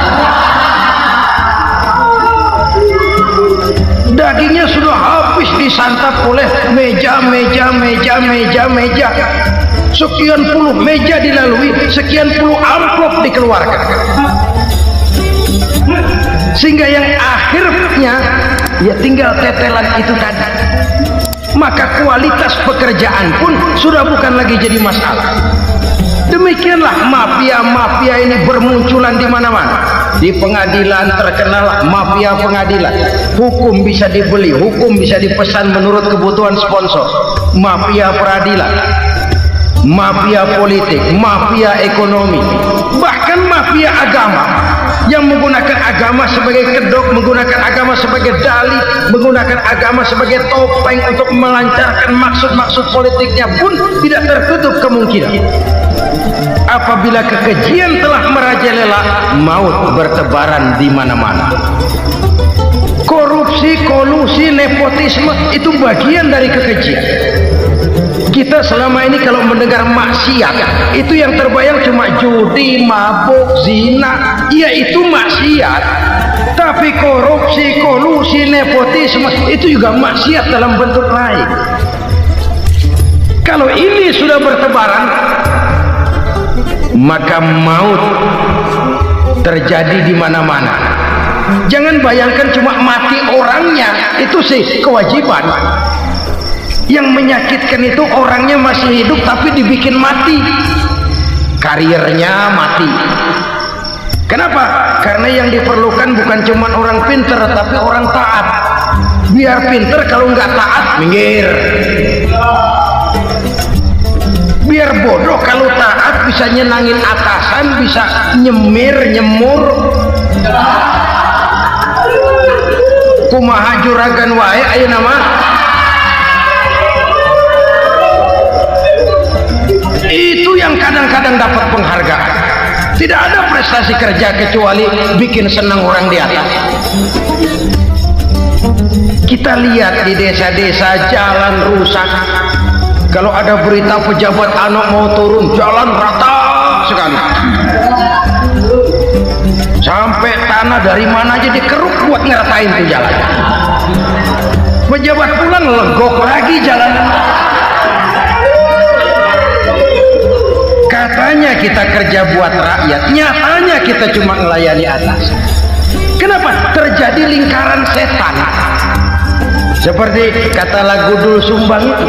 Dagingnya sudah habis disantap oleh meja. Sekian puluh meja dilalui, sekian puluh amplop dikeluarkan. Sehingga yang akhirnya ya tinggal tetelan itu tadi. Maka kualitas pekerjaan pun sudah bukan lagi jadi masalah. Demikianlah mafia-mafia ini bermunculan di mana-mana. Di pengadilan terkenal mafia pengadilan. Hukum bisa dibeli, hukum bisa dipesan menurut kebutuhan sponsor. Mafia peradilan, mafia politik, mafia ekonomi, bahkan mafia agama yang menggunakan agama sebagai kedok, menggunakan agama sebagai dalih, menggunakan agama sebagai topeng untuk melancarkan maksud-maksud politiknya pun tidak tertutup kemungkinan. Apabila kekejian telah merajalela, maut bertebaran di mana-mana. Korupsi, kolusi, nepotisme itu bagian dari kekejian. Kita selama ini kalau mendengar maksiat, itu yang terbayang cuma judi, mabuk, zina. Ya itu maksiat. Tapi korupsi, kolusi, nepotisme itu juga maksiat dalam bentuk lain. Kalau ini sudah bertebaran, maka maut terjadi di mana-mana. Jangan bayangkan cuma mati orangnya, itu sih kewajiban. Yang menyakitkan itu orangnya masih hidup tapi dibikin mati, karirnya mati. Kenapa? Karena yang diperlukan bukan cuma orang pinter tapi orang taat. Biar pinter, kalau nggak taat minggir. biar bodoh kalau taat bisa nyenangin atasan, bisa nyemur kumaha juragan wae ayeuna mah. Itu yang kadang-kadang dapat penghargaan. Tidak ada prestasi kerja kecuali bikin senang orang di atas. Kita lihat di desa-desa jalan rusak, kalau ada berita pejabat anak mau turun, jalan rata sekali, sampai tanah dari mana aja dikeruk buat ngeratain tuh jalan. Pejabat pulang legok lagi jalan. Katanya kita kerja buat rakyat, nyatanya kita cuma melayani atas. Kenapa? Terjadi lingkaran setan. Seperti kata lagu Dul Sumbang itu,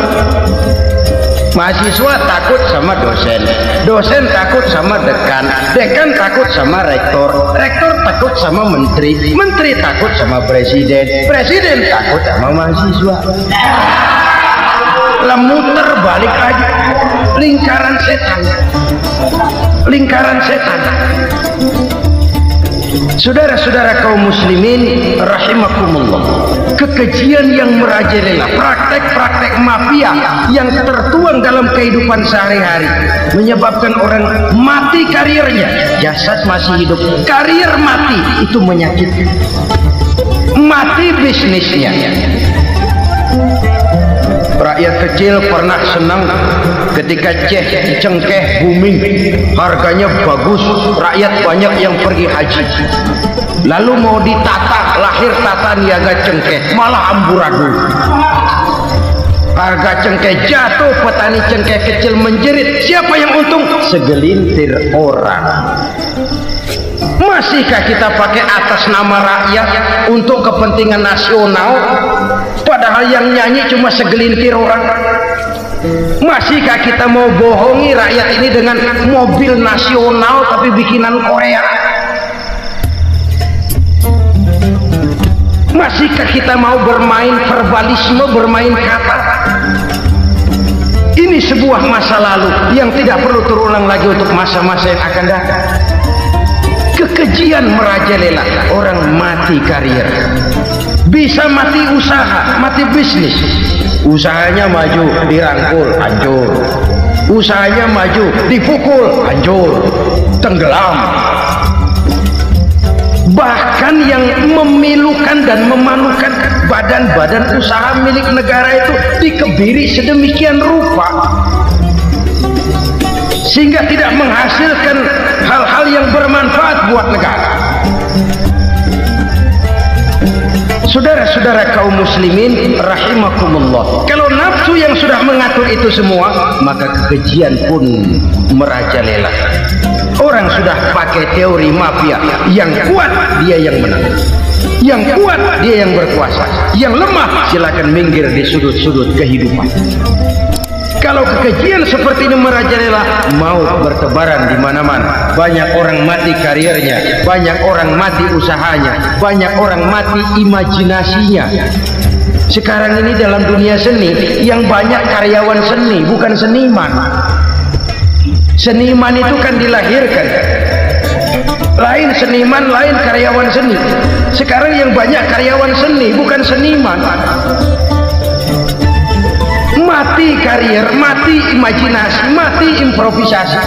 mahasiswa takut sama dosen, dosen takut sama dekan, dekan takut sama rektor, rektor takut sama menteri, menteri takut sama presiden, presiden takut sama mahasiswa. Lah muter balik lagi, lingkaran setan, lingkaran setan. Saudara-saudara kaum muslimin rahimakumullah, kekejian yang merajalela, praktek-praktek mafia yang tertuang dalam kehidupan sehari-hari menyebabkan orang mati karirnya, jasad masih hidup, karir mati, itu menyakitkan. Mati bisnisnya. Rakyat kecil pernah senang ketika cengkeh booming, harganya bagus, rakyat banyak yang pergi haji. Lalu mau ditata, lahir tata niaga cengkeh, malah amburadul. Harga cengkeh jatuh, petani cengkeh kecil menjerit. Siapa yang untung? Segelintir orang. Masihkah kita pakai atas nama rakyat untuk kepentingan nasional, padahal yang nyanyi cuma segelintir orang? Masihkah kita mau bohongi rakyat ini dengan mobil nasional tapi bikinan Korea? Masihkah kita mau bermain verbalisme, bermain kata? Ini sebuah masa lalu yang tidak perlu terulang lagi untuk masa-masa yang akan datang. Kekejian merajalela, orang mati karir, bisa mati usaha, mati bisnis. Usahanya maju, dirangkul, hancur. Usahanya maju, dipukul, hancur, tenggelam. Bahkan yang memilukan dan memalukan badan-badan usaha milik negara itu dikebiri sedemikian rupa sehingga tidak menghasilkan hal-hal yang bermanfaat buat negara. Saudara-saudara kaum muslimin rahimakumullah, kalau nafsu yang sudah mengatur itu semua, maka kekejian pun merajalela. Orang sudah pakai teori mafia, yang kuat dia yang menang, yang kuat dia yang berkuasa, yang lemah silakan minggir di sudut-sudut kehidupan. Kalau kekejian seperti ini merajalela, maut bertebaran di mana-mana. Banyak orang mati karirnya, banyak orang mati usahanya, banyak orang mati imajinasinya. Sekarang ini dalam dunia seni yang banyak karyawan seni, bukan seniman. Seniman itu kan dilahirkan, lain seniman, lain karyawan seni. Sekarang yang banyak karyawan seni, bukan seniman. Mati karir, mati imajinasi, mati improvisasi,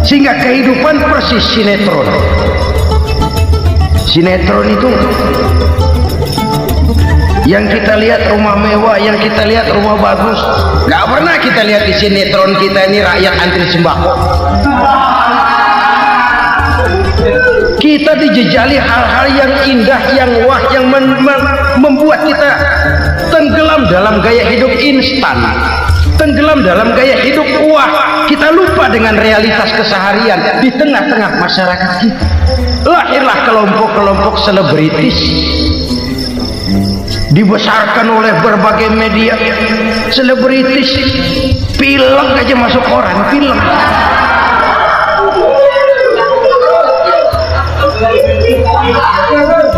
sehingga kehidupan persis sinetron. Sinetron itu yang kita lihat rumah mewah, yang kita lihat rumah bagus, nggak pernah kita lihat di sinetron kita ini rakyat antri sembako. Kita dijejali hal-hal yang indah, yang wah, yang membuat kita tenggelam dalam gaya hidup instan, tenggelam dalam gaya hidup wah. Kita lupa dengan realitas keseharian di tengah-tengah masyarakat kita. Lahirlah kelompok-kelompok selebritis, dibesarkan oleh berbagai media. Selebritis, film aja masuk koran, film.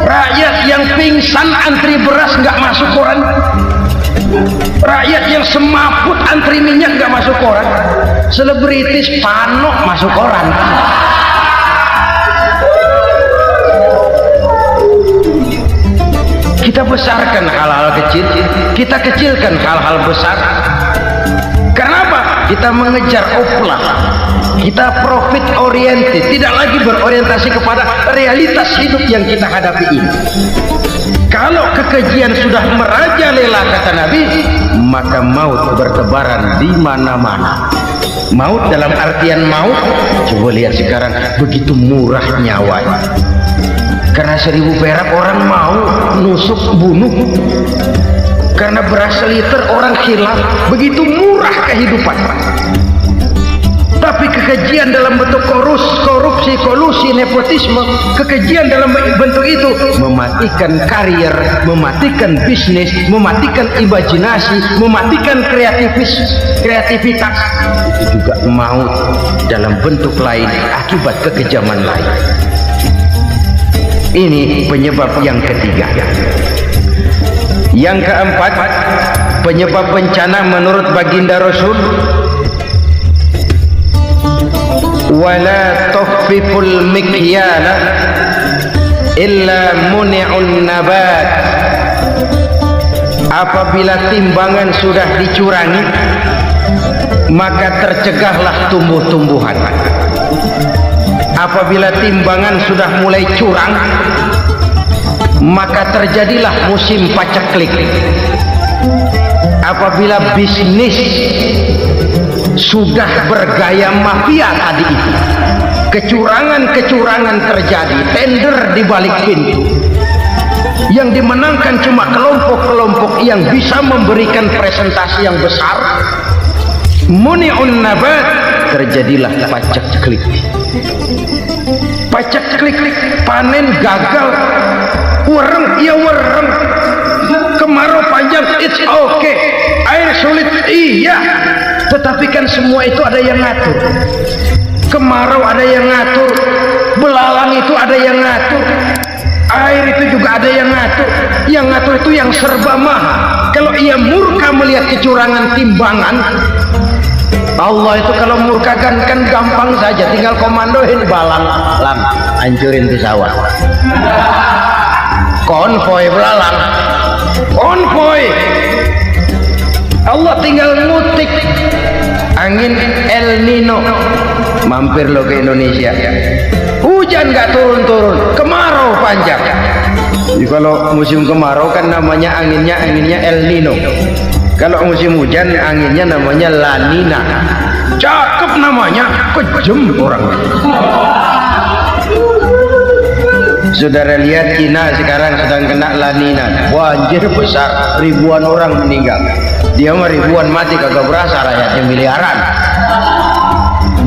Rakyat yang pingsan antri beras nggak masuk koran. Rakyat yang semaput antri minyak gak masuk koran, selebritis panok masuk koran. Kita besarkan hal-hal kecil, kita kecilkan hal-hal besar. Kenapa? Kita mengejar oflah, kita profit oriented, tidak lagi berorientasi kepada realitas hidup yang kita hadapi ini. Kalau kekejian sudah merajalela, kata Nabi, maka maut bertebaran di mana-mana. Maut dalam artian maut, coba lihat sekarang begitu murah nyawanya. Karena 1000 perak orang mau nusuk bunuh, karena beras seliter orang khilaf, begitu murah kehidupan. Tapi kekejian dalam bentuk korupsi, kolusi, nepotisme, kekejian dalam bentuk itu mematikan karier, mematikan bisnis, mematikan imajinasi, mematikan kreativitas. Itu juga maut dalam bentuk lain akibat kekejaman lain. Ini penyebab yang ketiga. Yang keempat, penyebab bencana menurut baginda Rasul, wala tukhfiful mikyala illa muni'un nabat. Apabila timbangan sudah dicurangi, maka tercegahlah tumbuh-tumbuhan. Apabila timbangan sudah mulai curang, maka terjadilah musim paceklik. Apabila bisnis sudah bergaya mafia tadi itu, kecurangan-kecurangan terjadi, tender di balik pintu, yang dimenangkan cuma kelompok-kelompok yang bisa memberikan presentasi yang besar, muni'un nabat, terjadilah paceklik. Paceklik, panen gagal, wereng, ya wereng, kemarau panjang, it's okay, air sulit, iya, tetapi kan semua itu ada yang ngatur. Kemarau ada yang ngatur, belalang itu ada yang ngatur, air itu juga ada yang ngatur. Yang ngatur itu yang serba maha. Kalau ia murka melihat kecurangan timbangan, Allah itu kalau murka kan gampang saja, tinggal komandoin belalang, lang, hancurin tuh sawah. Konvoy belalang, konvoy. Allah tinggal ngutik angin El Nino, mampir lo ke Indonesia. Hujan nggak turun-turun, kemarau panjang. Jadi kalau musim kemarau kan namanya anginnya El Nino. Kalau musim hujan anginnya namanya La Nina. Cakep namanya, kejem orang. Saudara lihat Cina sekarang sedang kena La Nina, banjir besar, ribuan orang meninggal. Dia mah ribuan mati kagak berasa, rakyatnya miliaran.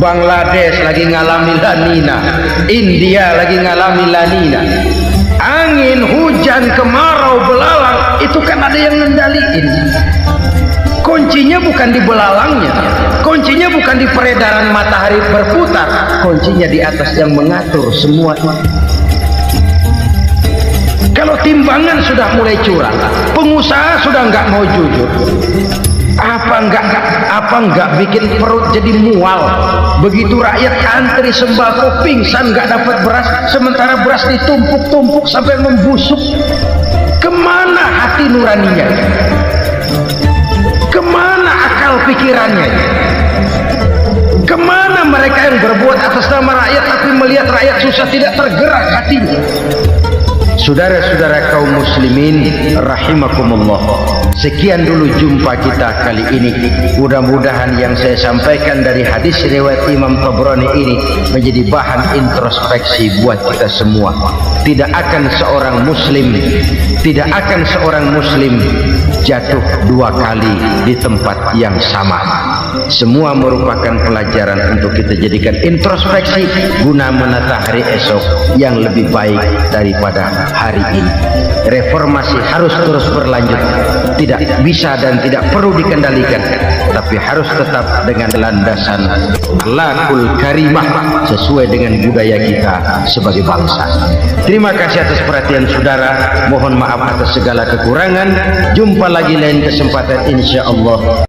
Bangladesh lagi ngalami La Nina, India lagi ngalami La Nina. Angin, hujan, kemarau, belalang, itu kan ada yang ngendaliin. Kuncinya bukan di belalangnya, kuncinya bukan di peredaran matahari berputar, kuncinya di atas yang mengatur semua itu. Kalau timbangan sudah mulai curang, pengusaha sudah nggak mau jujur, apa nggak bikin perut jadi mual. Begitu rakyat antri sembako pingsan nggak dapat beras, sementara beras ditumpuk-tumpuk sampai membusuk. Kemana hati nuraninya? Kemana akal pikirannya? Kemana mereka yang berbuat atas nama rakyat tapi melihat rakyat susah tidak tergerak hatinya? Saudara-saudara kaum muslimin rahimakumullah, sekian dulu jumpa kita kali ini. Mudah-mudahan yang saya sampaikan dari hadis riwayat Imam Tabrani ini menjadi bahan introspeksi buat kita semua. Tidak akan seorang muslim jatuh 2 kali di tempat yang sama. semua merupakan pelajaran untuk kita jadikan introspeksi guna menata hari esok yang lebih baik daripada hari ini. Reformasi harus terus berlanjut, tidak bisa dan tidak perlu dikendalikan, tapi harus tetap dengan landasan akhlakul karimah sesuai dengan budaya kita sebagai bangsa. Terima kasih atas perhatian saudara, mohon maaf atas segala kekurangan. Jumpa lagi lain kesempatan insyaallah.